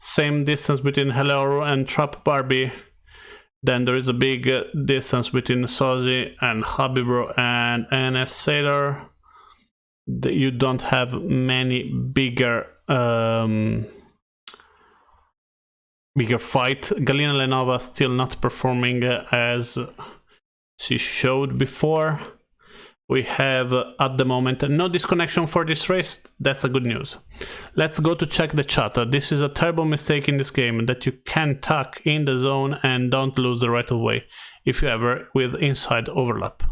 [SPEAKER 1] Same distance between Helle Orum and Trap Barbie. Then there is a big distance between Sozi and Habibro and NF Sailor. You don't have many bigger fight. Galina Lenova still not performing as she showed before. We have at the moment no disconnection for this race. That's a good news. Let's go to check the chat. This is a terrible mistake in this game, that you can tuck in the zone and don't lose the right of way if you ever with inside overlap.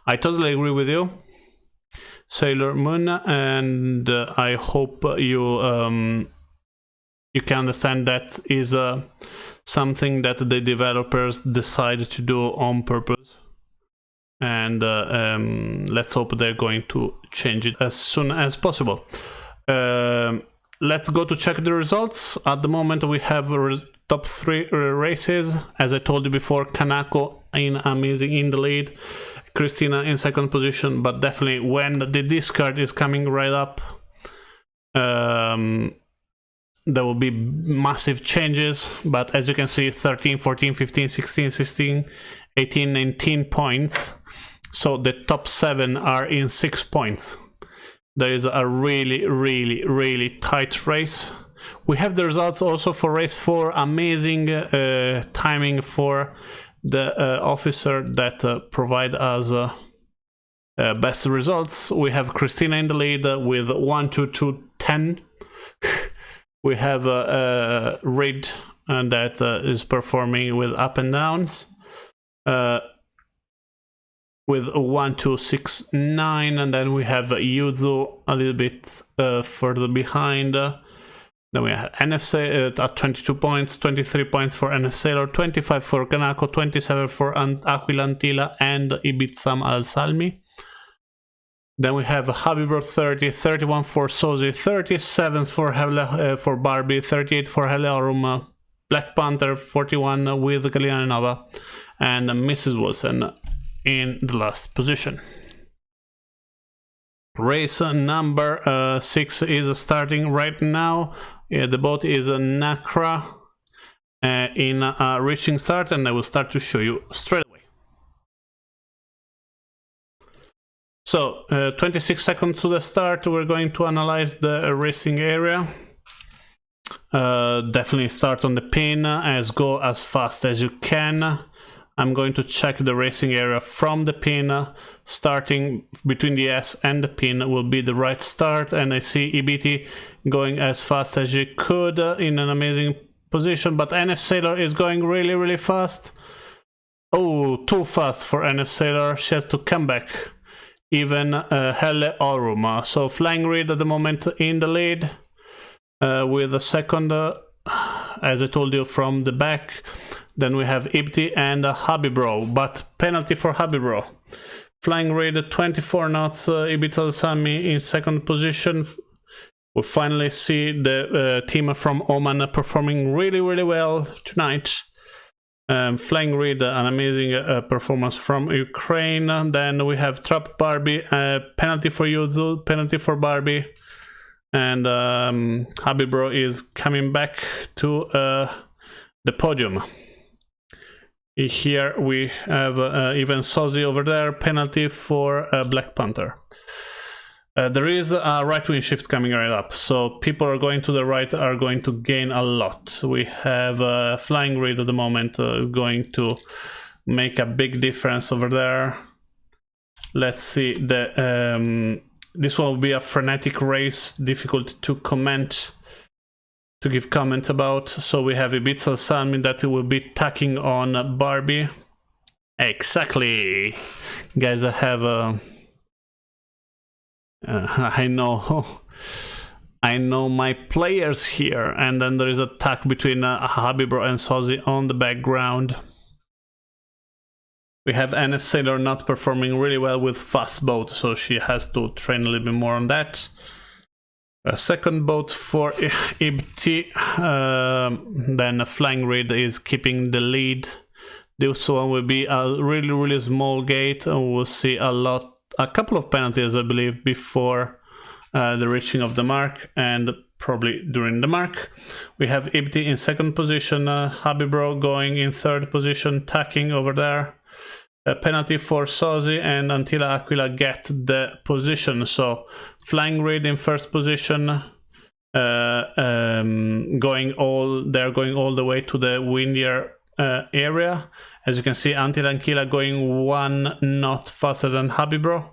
[SPEAKER 1] I totally agree with you, Sailor Moon, and I hope you you can understand that is something that the developers decide to do on purpose. And let's hope they're going to change it as soon as possible. Let's go to check the results. At the moment we have top 3 races. As I told you before, Kanako amazing in the lead, Christina in second position, but definitely when the discard is coming right up, there will be massive changes. But as you can see, 13, 14, 15, 16, 16, 18, 19 points. So the top 7 are in 6 points. There is a really tight race. We have the results also for race 4. Amazing timing for the officer that provide us best results. We have Christina in the lead with 1:22:10. We have Reid that is performing with up and downs with 1:2:69, and then we have Yuzu a little bit further behind. Then we have NF at 22 points, 23 points for NF Sailor, 25 for Kanako, 27 for Aquila Antilla and Ibitsam Al Salmi. Then we have Habibro 30, 31 for Sozi, 37 for Barbie, 38 for Heliarum, Black Panther 41 with Galina Nova, and Mrs. Wilson in the last position. Race number 6 is starting right now. The boat is a Nacra in a reaching start, and I will start to show you straight away. So 26 seconds to the start. We're going to analyze the racing area. Definitely start on the pin, go as fast as you can. I'm going to check the racing area from the pin. Starting between the S and the pin will be the right start, and I see EBT going as fast as you could in an amazing position, but NF Sailor is going really fast. Oh, too fast for NF Sailor. She has to come back. Even Helle Aurum. So Flying Reid at the moment in the lead with the second, as I told you, from the back. Then we have Ibti and Habibro, but penalty for Habibro. Flying Reid at 24 knots, Ibiza Sami in second position. We finally see the team from Oman performing really well tonight. Flying Reid, an amazing performance from Ukraine. Then we have Trap Barbie, penalty for Yuzu, penalty for Barbie. And Habibro is coming back to the podium. Here we have even Sozi over there, penalty for Black Panther. There is a right wing shift coming right up, so people are going to the right are going to gain a lot. We have Flying Reid at the moment going to make a big difference over there. Let's see, this will be a frenetic race, difficult to give comment about. So we have Ibiza Salmi that will be tacking on Barbie. Exactly, guys. I have I know my players here, and then there is a tack between Habibro and Sozi on the background. We have NF Sailor not performing really well with fast boat, so she has to train a little bit more on that. A second boat for Ibti, then Flying Reid is keeping the lead. This one will be a really small gate, and we'll see a couple of penalties, I believe, before the reaching of the mark, and probably during the mark. We have Ibti in second position, Habibro going in third position, tacking over there. A penalty for Sozi, and Antilla Aquila get the position. So Flying Reid in first position, going all the way to the windier area. As you can see, Antilla Aquila going 1 knot faster than Habibro.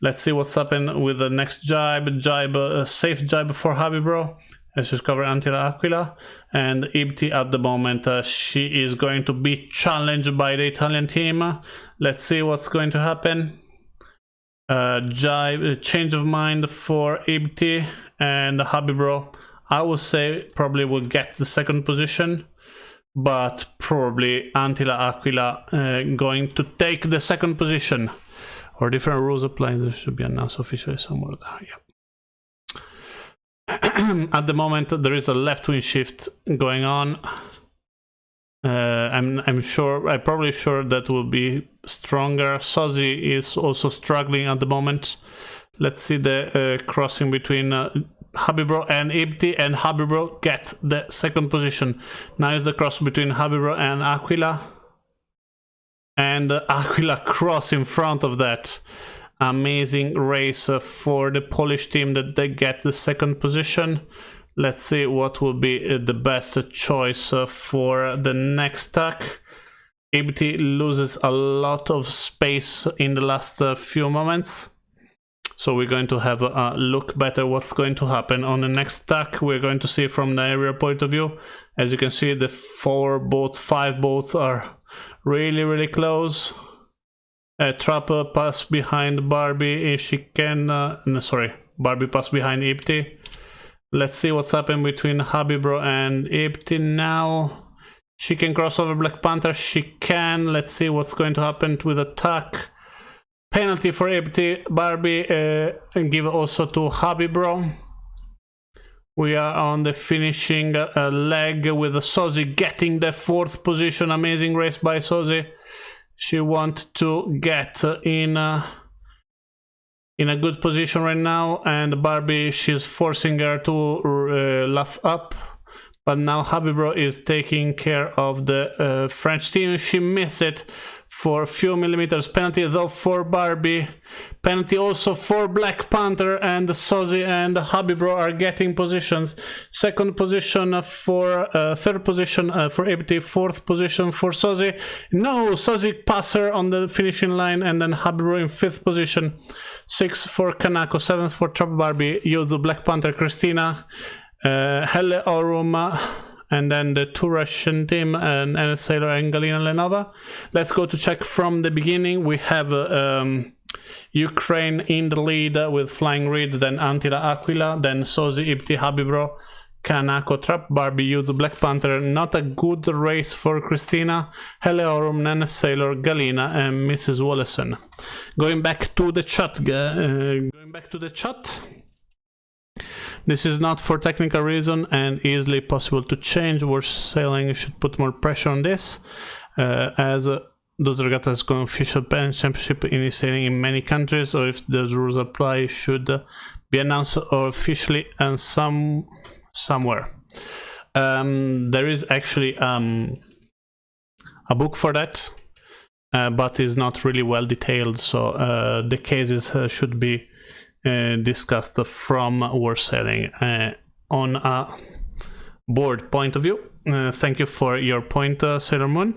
[SPEAKER 1] Let's see what's happened with the next jibe. Safe jibe for Habibro. Let's discover Antilla Aquila, and Ibti at the moment, she is going to be challenged by the Italian team. Let's see what's going to happen. Change of mind for Ibti, and Habibro, I would say, probably will get the second position, but probably Antilla Aquila going to take the second position. Or different rules apply. There should be announced officially somewhere there. Yeah. At the moment, there is a left wing shift going on. I'm probably sure that will be stronger. Sozi is also struggling at the moment. Let's see the crossing between Habibro and Ibti, and Habibro get the second position. Now is the cross between Habibro and Aquila, and Aquila cross in front of that. Amazing race for the Polish team that they get the second position. Let's see what will be the best choice for the next tack. ABT loses a lot of space in the last few moments, so we're going to have a look better what's going to happen on the next tack. We're going to see from the aerial point of view. As you can see, the 5 boats are really close. Trap pass behind Barbie if she can. No, sorry, Barbie pass behind ABT. Let's see what's happened between Habibro and ABT now. She can cross over Black Panther, she can. Let's see what's going to happen with attack. Penalty for ABT, Barbie, and give also to Habibro. We are on the finishing leg with Sozi getting the 4th position. Amazing race by Sozi. She wants to get in a good position right now, and Barbie, she's forcing her to laugh up. But now Habibro is taking care of the French team. She missed it for a few millimeters. Penalty though for Barbie. Penalty also for Black Panther, and Sozi and Habibro are getting positions. 2nd position for 3rd position for ABT, 4th position for Sozi. No, Sozi passer on the finishing line, and then Habibro in 5th position. 6th for Kanako, 7th for Trap Barbie, Yuzu, Black Panther, Christina. Helle Aurum, and then the 2 Russian team, and eSailing and Galina Lenova. Let's go to check from the beginning. We have Ukraine in the lead with Flying Reed, then Antila Aquila, then Sozi, Ibti, Habibro, Kanako, Trap Barbie, Yuzu, Black Panther. Not a good race for Christina, Helle Aurum, eSailing, Galina, and Mrs. Wallison. Going back to the chat. This is not for technical reason and easily possible to change. SailGP should put more pressure on this, as those regattas go official championship in eSailing in many countries, or if those rules apply, should be announced or officially and somewhere. There is actually a book for that, but is not really well detailed, so the cases should be discussed from SailGP on a board point of view. Thank you for your point, Sailor Moon.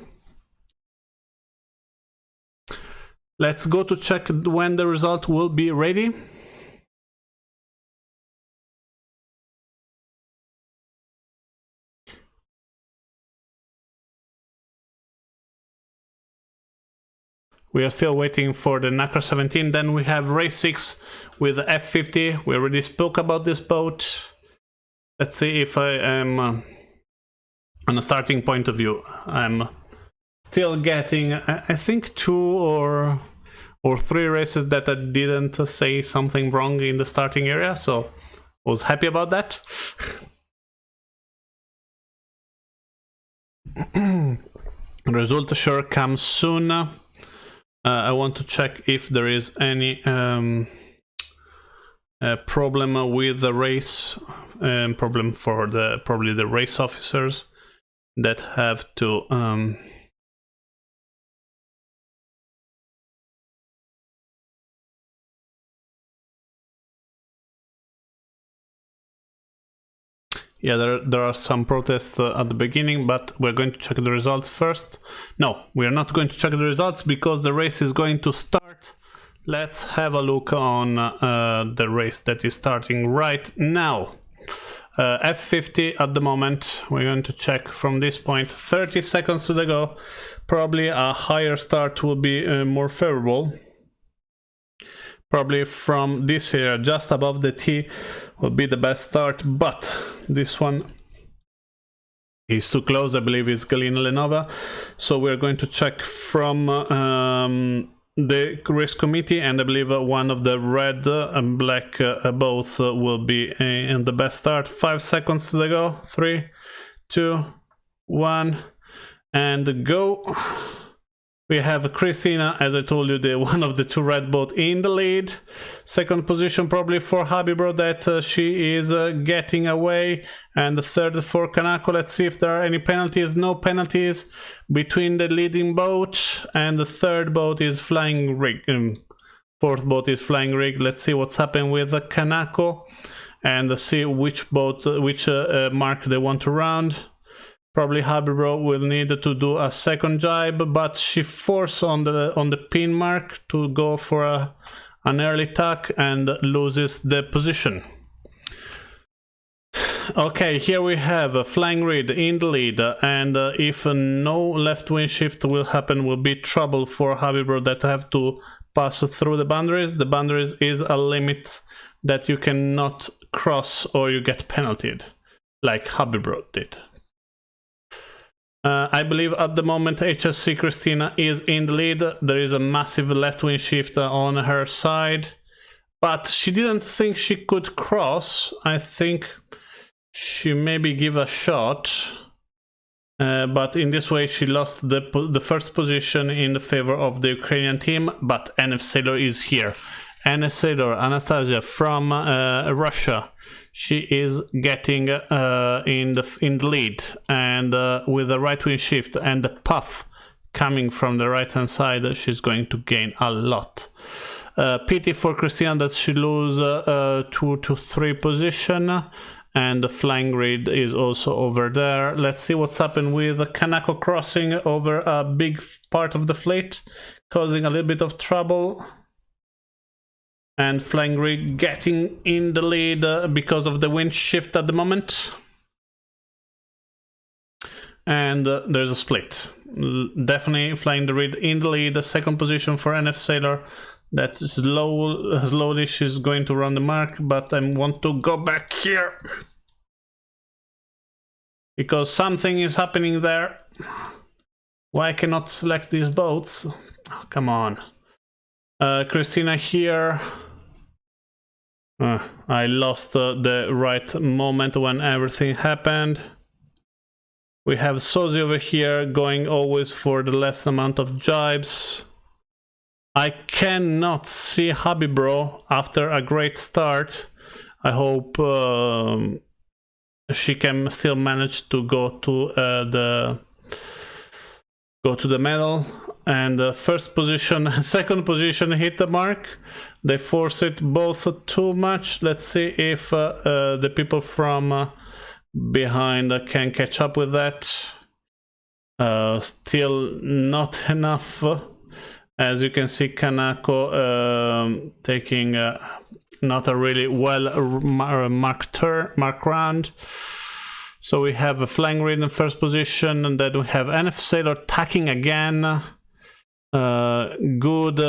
[SPEAKER 1] Let's go to check when the result will be ready. We are still waiting for the Nacra 17. Then we have Race 6 with the F50. We already spoke about this boat. Let's see if I am on a starting point of view. I'm still getting, I think, 2 or 3 races that I didn't say something wrong in the starting area, so I was happy about that. Result sure comes soon. I want to check if there is any problem with the race, problem for probably the race officers that have to yeah, there are some protests at the beginning, but we're going to check the results first. No, we are not going to check the results because the race is going to start. Let's have a look on the race that is starting right now. F50 at the moment. We're going to check from this point. 30 seconds to the go. Probably a higher start will be more favorable. Probably from this area, just above the T, will be the best start, but this one is too close. I believe it's Galina Lenova. So we're going to check from the race committee, and I believe one of the red and black boats will be in the best start. 5 seconds to the go. 3, 2, 1, and go. We have Christina, as I told you, the one of the 2 red boat in the lead. Second position probably for Habibro, that she is getting away. And the third for Kanako. Let's see if there are any penalties. No penalties between the leading boat and the third boat is Flying Rig. Fourth boat is Flying Rig. Let's see what's happened with Kanako. and see which boat, which mark they want to round. Probably Habibro will need to do a second jibe, but she forced on the pin mark to go for an early tack and loses the position. Okay, here we have a flying reed in the lead, and if no left wing shift will happen, will be trouble for Habibro that have to pass through the boundaries. The boundaries is a limit that you cannot cross or you get penaltied, like Habibro did. I believe at the moment HSC Christina is in the lead. There is a massive left wing shift on her side, but she didn't think she could cross. I think she maybe give a shot, but in this way she lost the first position in the favor of the Ukrainian team. But NF Sailor is here. NF Sailor Anastasia from Russia. She is getting in the lead, and with the right wing shift and the puff coming from the right hand side, she's going to gain a lot. Pity for Christina that she lose 2 to 3 position, and the flying reed is also over there. Let's see what's happened with the Kanako crossing over a big part of the fleet, causing a little bit of trouble. And flying reed getting in the lead because of the wind shift at the moment. And there's a split. Definitely flying the reed in the lead. The second position for NF Sailor. That slowly she's going to run the mark, but I want to go back here because something is happening there. Why cannot select these boats? Oh, come on. Christina here. I lost the right moment when everything happened. We have Sozi over here going always for the less amount of jibes. I cannot see Habibro after a great start. I hope she can still manage to go to the medal. And first position, second position hit the mark. They force it both too much. Let's see if the people from behind can catch up with that. Still not enough. As you can see, Kanako taking not a really well marked round. So we have a flying reed in first position, and then we have NF Sailor tacking again. Good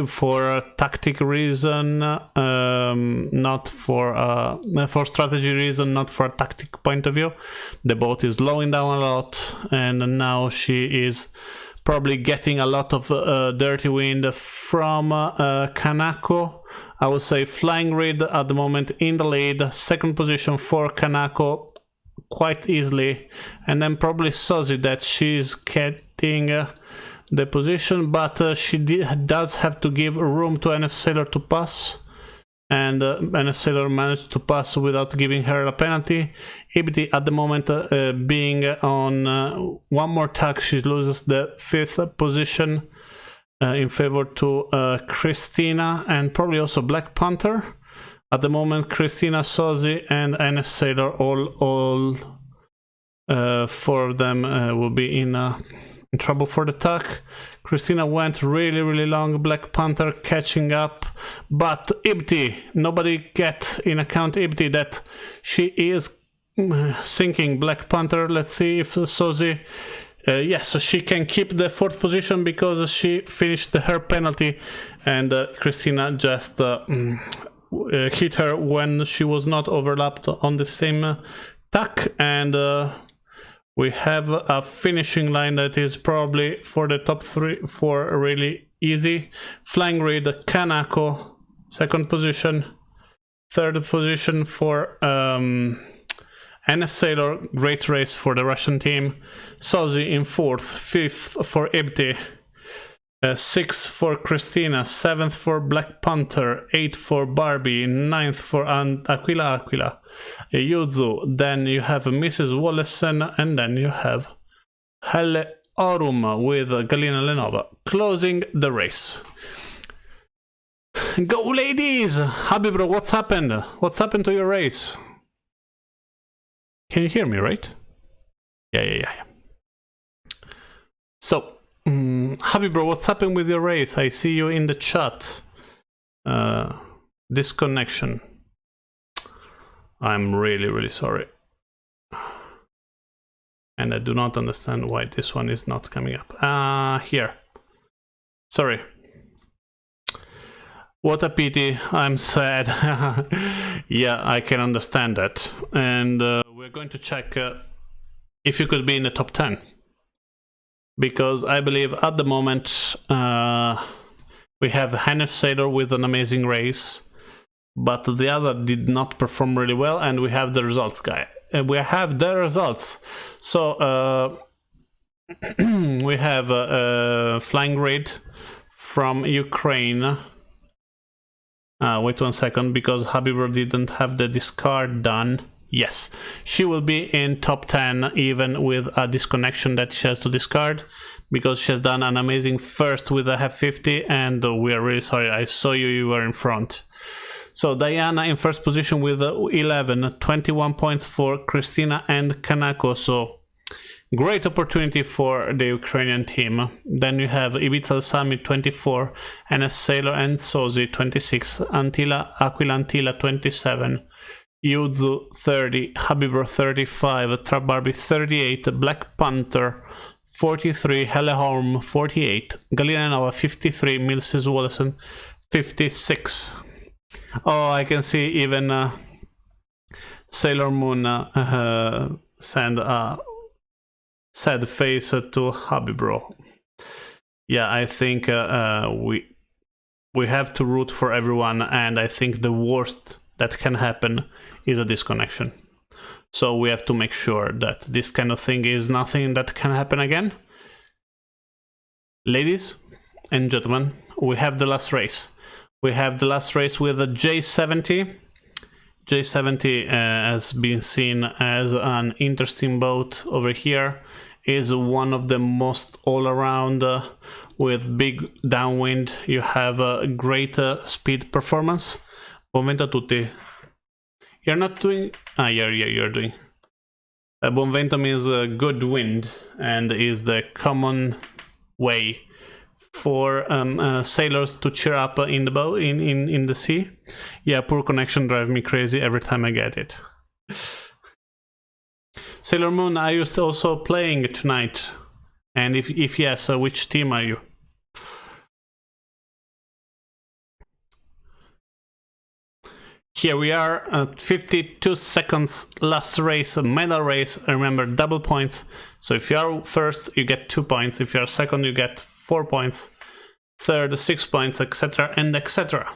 [SPEAKER 1] for a tactic reason, not for strategy reason, not for a tactic point of view. The boat is slowing down a lot, and now she is probably getting a lot of dirty wind from Kanako. I would say flying reed at the moment in the lead. Second position for Kanako quite easily, and then probably Sozi that she's getting the position, but she does have to give room to NF Sailor to pass, and NF Sailor managed to pass without giving her a penalty. Ibiti at the moment being on one more tack, she loses the 5th position in favor to Christina and probably also Black Panther. At the moment, Christina, Sozi and NF Sailor, all 4 of them will be in trouble for the tack. Christina went really long. Black Panther catching up, but Ibti, nobody get in account Ibti that she is sinking Black Panther. Let's see if Sozi yes, so she can keep the 4th position because she finished her penalty, and Christina just hit her when she was not overlapped on the same tack, and we have a finishing line that is probably for the top 4 really easy. Flying reed, Kanako, 2nd position. 3rd position for NF Sailor, great race for the Russian team. Sozi in 4th, 5th for Ibti, 6th for Christina, 7th for Black Panther, 8th for Barbie, 9th for Aquila, Yuzu, then you have Mrs. Wallison, and then you have Helle Orum with Galina Lenova closing the race. Go ladies! Habi bro, what's happened? What's happened to your race? Can you hear me, right? Yeah. So, Habi bro, what's happened with your race? I see you in the chat. Disconnection. I'm really sorry. And I do not understand why this one is not coming up. Here. Sorry. What a pity. I'm sad. Yeah, I can understand that. And we're going to check if you could be in the top 10. Because I believe at the moment we have Hanif Sailor with an amazing race, but the other did not perform really well, and we have the results, guy. We have the results. So we have Flying Raid from Ukraine. Wait 1 second, because Habiba didn't have the discard done. Yes, she will be in top 10 even with a disconnection that she has to discard, because she has done an amazing first with a F50, and we are really sorry. I saw you were in front. So Diana in first position with 11, 21 points for Christina and Kanako. So great opportunity for the Ukrainian team. Then you have Ibiza Sami 24, and a Sailor and Sozi 26, Aquila Antila 27, Yuzu 30, Habibro 35, Trabarbie 38, Black Panther 43, Helehorm 48, Galina Nova 53, Milsis Wallison 56. Oh, I can see even Sailor Moon send a sad face to Habibro. Yeah, I think we have to root for everyone, and I think the worst that can happen is a disconnection. So we have to make sure that this kind of thing is nothing that can happen again. Ladies and gentlemen, we have the last race. We have the last race with a J70. J70 has been seen as an interesting boat over here. Is one of the most all-around with big downwind. You have a great speed performance. Buon vento a tutti. You're not doing... you're doing. Buon vento means good wind, and is the common way for sailors to cheer up in the boat, in the sea. Yeah, poor connection drives me crazy every time I get it. Sailor Moon, are you also playing tonight? And if yes, which team are you? Here we are at 52 seconds, last race, medal race. Remember, double points. So if you are first, you get 2 points. If you are second, you get 4 points. Third, 6 points, etc. and etc.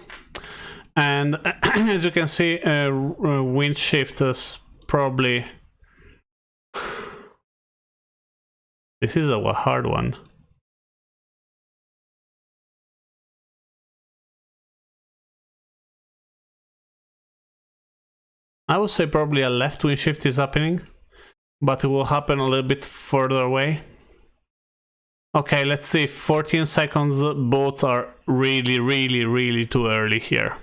[SPEAKER 1] And as you can see, wind shift is probably... This is a hard one. I would say probably a left wind shift is happening, but it will happen a little bit further away. Okay, let's see, 14 seconds, both are really too early here.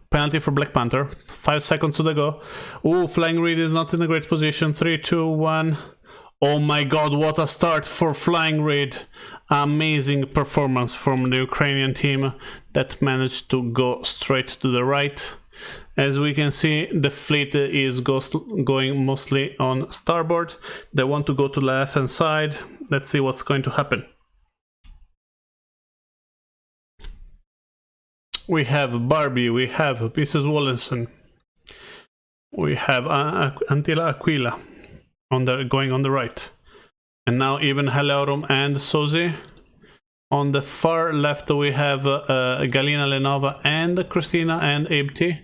[SPEAKER 1] Penalty for Black Panther, 5 seconds to the go. Ooh, Flying Reed is not in a great position, 3, 2, 1. Oh my god, what a start for Flying Reed. Amazing performance from the Ukrainian team that managed to go straight to the right. As we can see, the fleet is going mostly on starboard. They want to go to the left hand side. Let's see what's going to happen. We have Barbie, we have Mrs. Wallenson, we have Antila Aquila going on the right. And now even Haleorum and Sozi. On the far left we have Galina Lenova and Christina and Abti.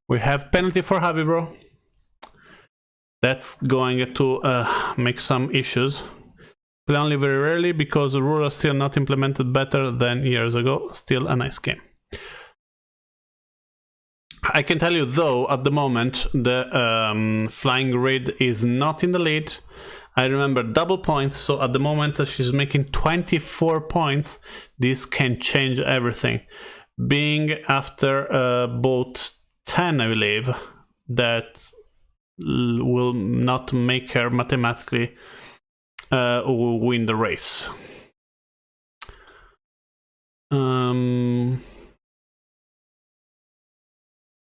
[SPEAKER 1] We have penalty for Habibro. That's going to make some issues. Play only very rarely because the rules are still not implemented better than years ago. Still a nice game. I can tell you though, at the moment, the Flying Raid is not in the lead. I remember double points, so at the moment she's making 24 points. This can change everything. Being after boat 10, I believe, that will not make her mathematically win the race.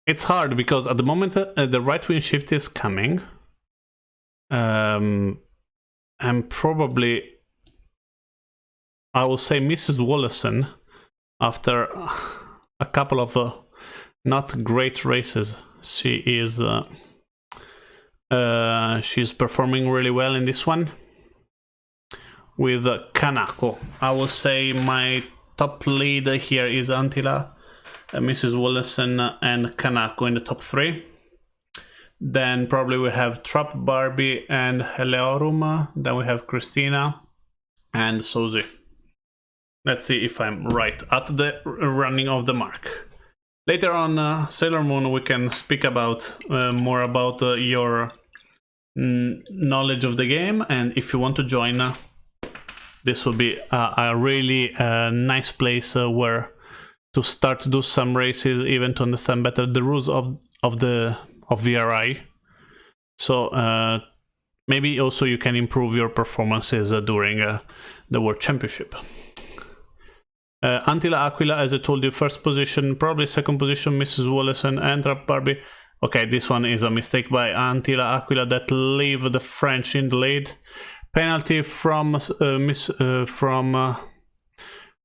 [SPEAKER 1] It's hard because at the moment the right wing shift is coming. And probably I will say Mrs. Wallison, after a couple of not great races, she's performing really well in this one. With Kanako, I will say my top lead here is Antila, Mrs. Wallison and Kanako in the top 3. Then probably we have Trap Barbie and Heleorum. Then we have Christina and Sozi. Let's see if I'm right at the running of the mark. Later on Sailor Moon we can speak about more about your knowledge of the game, and if you want to join, this will be a really nice place where to start to do some races, even to understand better the rules of VRI. So maybe also you can improve your performances during the World Championship. Antila Aquila, as I told you, first position, probably second position, Mrs. Wallison and Trap Barbie. Okay, this one is a mistake by Antila Aquila that leave the French in the lead. Penalty from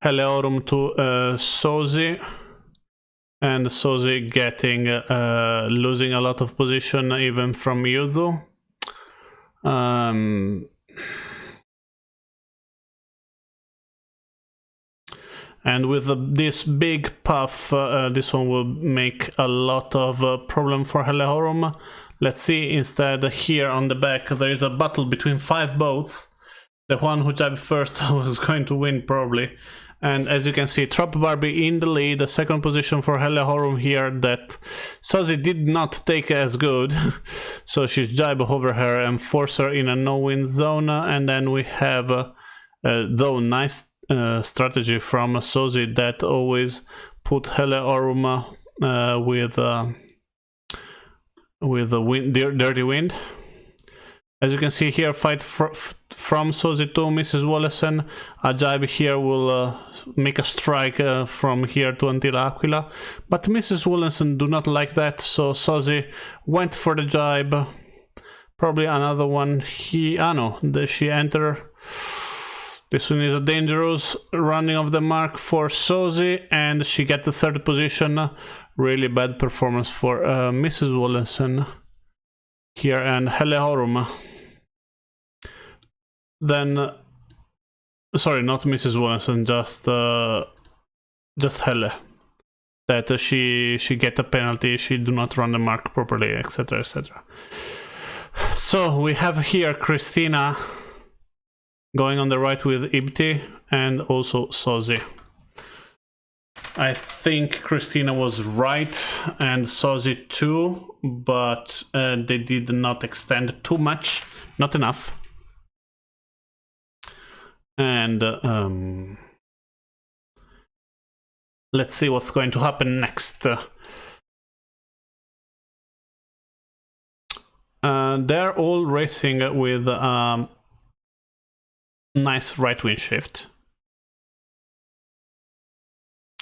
[SPEAKER 1] Heleorum to Sozi, and Sozi getting losing a lot of position even from Yuzu. And with this big puff, this one will make a lot of problem for Heleorum. Let's see, instead here on the back there is a battle between 5 boats. The one who jumped first was going to win probably. And as you can see, Trap Barbie in the lead, the second position for Heleorum here that Sozi did not take as good. So she jibe over her and force her in a no-win zone. And then we have, though nice strategy from Sozi that always put Heleorum with a dirty wind. As you can see here, fight from Sozi to Mrs. Wallison. A jibe here will make a strike from here to Antila Aquila. But Mrs. Wallison do not like that, so Sozi went for the jibe. Probably another one. She entered. This one is a dangerous running of the mark for Sozi, and she get the 3rd position. Really bad performance for Mrs. Wallison here and Heleorum. Then, sorry, not Mrs. Wallison, just Hele. That she get a penalty, she do not run the mark properly, etc, etc. So we have here Christina going on the right with Ibti and also Sozi. I think Christina was right and Sozi too, but they did not extend too much, not enough. And let's see what's going to happen next. They're all racing with nice right wing shift.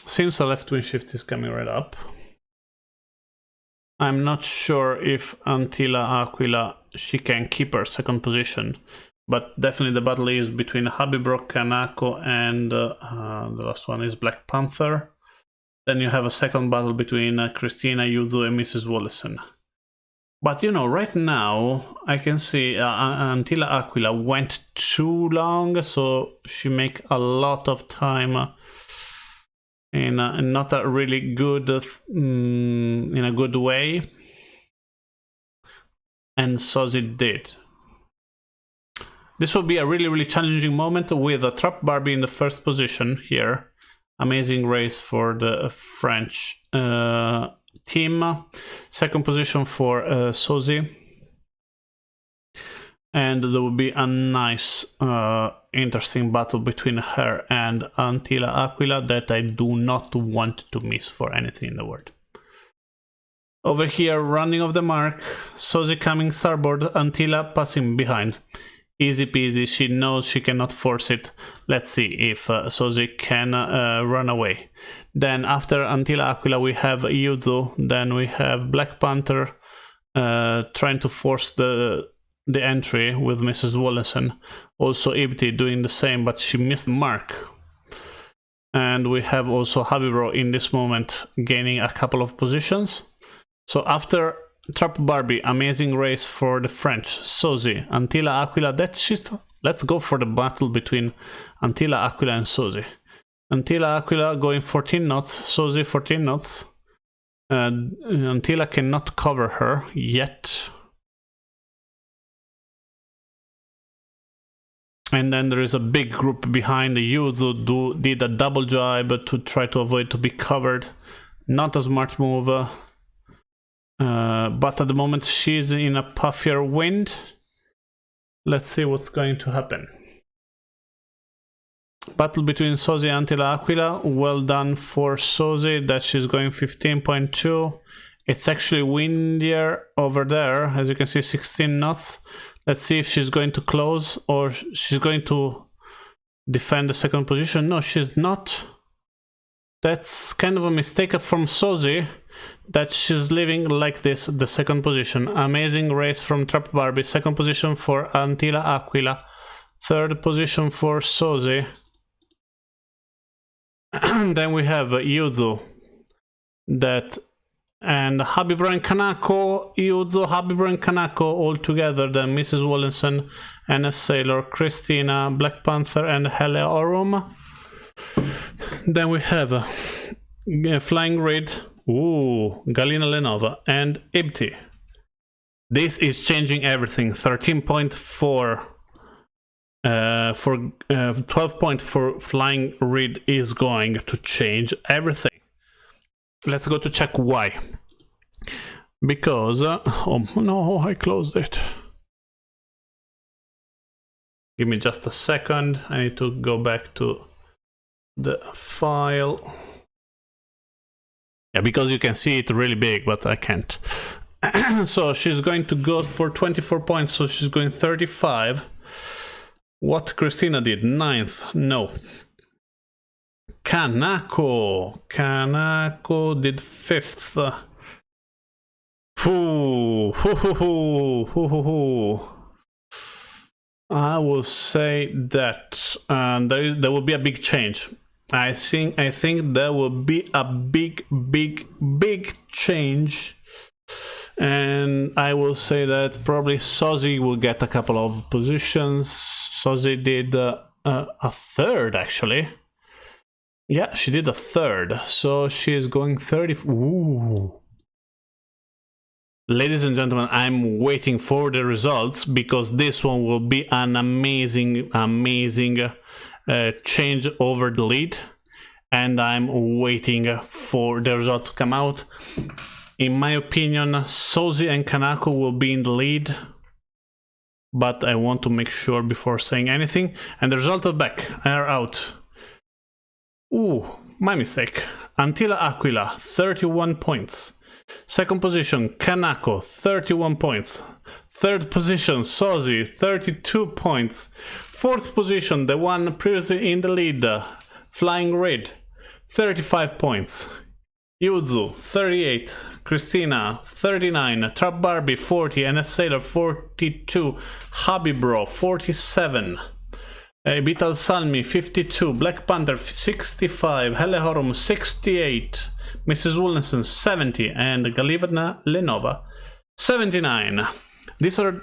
[SPEAKER 1] Seems a left wing shift is coming right up. I'm not sure if Antila Aquila, she can keep her 2nd position, but definitely the battle is between Habibro, Kanako and the last one is Black Panther. Then you have a 2nd battle between Christina, Yuzu and Mrs. Wallison. But you know, right now I can see Antila Aquila went too long, so she make a lot of time in not a really good in a good way, and Sozi did. This will be a really challenging moment with a Trap Barbie in the 1st position here. Amazing race for the French team. 2nd position for Sozi. and there will be a nice interesting battle between her and Antilla Aquila that I do not want to miss for anything in the world. Over here, running off the mark, Sozi coming starboard, Antilla passing behind. Easy peasy, she knows she cannot force it. Let's see if Sozi can run away. Then after Antilla Aquila we have Yuzu, then we have Black Panther trying to force the entry with Mrs. Wallison. Also Ibti doing the same, but she missed the mark. And we have also Habibro in this moment gaining a couple of positions. So after Trap Barbie, amazing race for the French. Sozi, Antilla Aquila, that's just... Let's go for the battle between Antilla Aquila and Sozi. Antilla Aquila going 14 knots, Sozi 14 knots. Antilla cannot cover her yet. And then there is a big group behind. The Yuzu did a double jibe to try to avoid to be covered. Not a smart move. But at the moment she's in a puffier wind. Let's see what's going to happen. Battle between Sozi and Antilla Aquila. Well done for Sozi that she's going 15.2. It's actually windier over there, as you can see, 16 knots. Let's see if she's going to close or she's going to defend the second position. No, she's not. That's kind of a mistake from Sozi, that she's leaving like this the second position. Amazing race from Trap Barbie. Second position for Antilla Aquila. Third position for Sozi. Then we have Yuzu that and Habibro and Kanako, Yuzu, Habibro and Kanako all together. Then Mrs. Wallinson and a Sailor, Christina, Black Panther and Heleorum. Then we have Flying Reed, Galina Lenova and Ibti. This is changing everything. 13.4 for 12 point for Flying Reed is going to change everything. Let's go to check why. Because oh no, I closed it. Give me just a second. I need to go back to the file. Yeah, because you can see it really big, but I can't. So she's going to go for 24 points, so she's going 35. What Christina did, 9th, no. Kanako did 5th. I will say that there will be a big change. I think there will be a big change, and I will say that probably Sozi will get a couple of positions. Sozi did a third actually. Yeah, she did a third, so she is going 30. Ooh. Ladies and gentlemen, I'm waiting for the results because this one will be an amazing change over the lead, and I'm waiting for the results to come out. In my opinion, Sozi and Kanako will be in the lead, but I want to make sure before saying anything. And the results are out. Ooh, my mistake. Antilla Aquila, 31 points. Second position, Kanako, 31 points. Third position, Sozi, 32 points. Fourth position, the one previously in the lead, Flying Reed, 35 points. Yuzu, 38. Christina, 39. Trap Barbie, 40. And a Sailor, 42. Habibro, 47. Bital Salmi, 52. Black Panther, 65. Helehorum, 68. Mrs. Willinson, 70. And Galivna Lenova, 79. These are...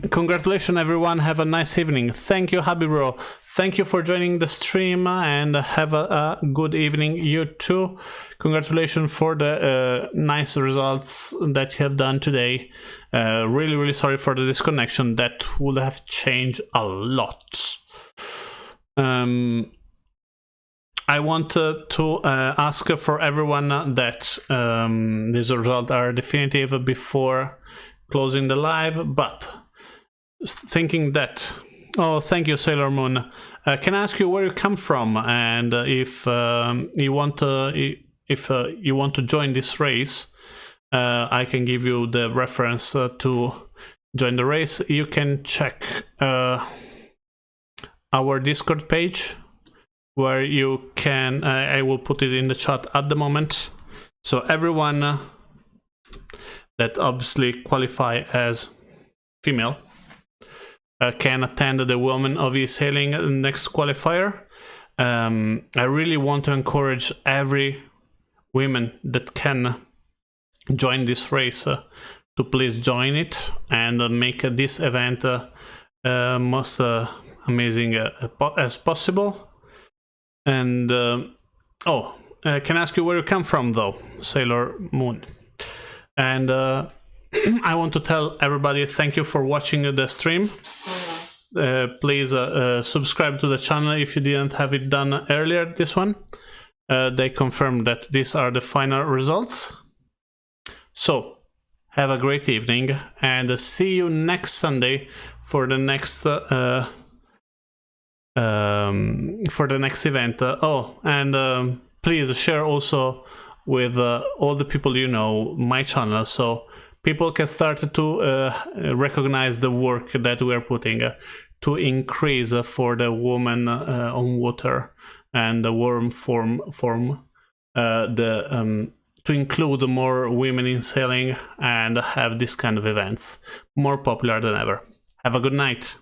[SPEAKER 1] Congratulations everyone, have a nice evening. Thank you Habibro, thank you for joining the stream, and have a good evening you too. Congratulations for the nice results that you have done today. Really sorry for the disconnection, that would have changed a lot. I want to ask for everyone that these results are definitive before closing the live, but thinking that. Oh, thank you, Sailor Moon. Can I ask you where you come from, and if you want to join this race? I can give you the reference to join the race. You can check our Discord page, where you can. I will put it in the chat at the moment. So everyone that obviously qualify as female can attend the Women of eSailing next qualifier. I really want to encourage every woman that can join this race to please join it and make this event most amazing as possible. And can I ask you where you come from, though, Sailor Moon? And I want to tell everybody thank you for watching the stream. Please subscribe to the channel if you didn't have it done earlier, this one. They confirmed that these are the final results. So, have a great evening, and see you next Sunday for the next event. Please share also with all the people you know my channel, so people can start to recognize the work that we are putting to increase for the woman on water and the worm form to include more women in sailing and have this kind of events more popular than ever. Have a good night.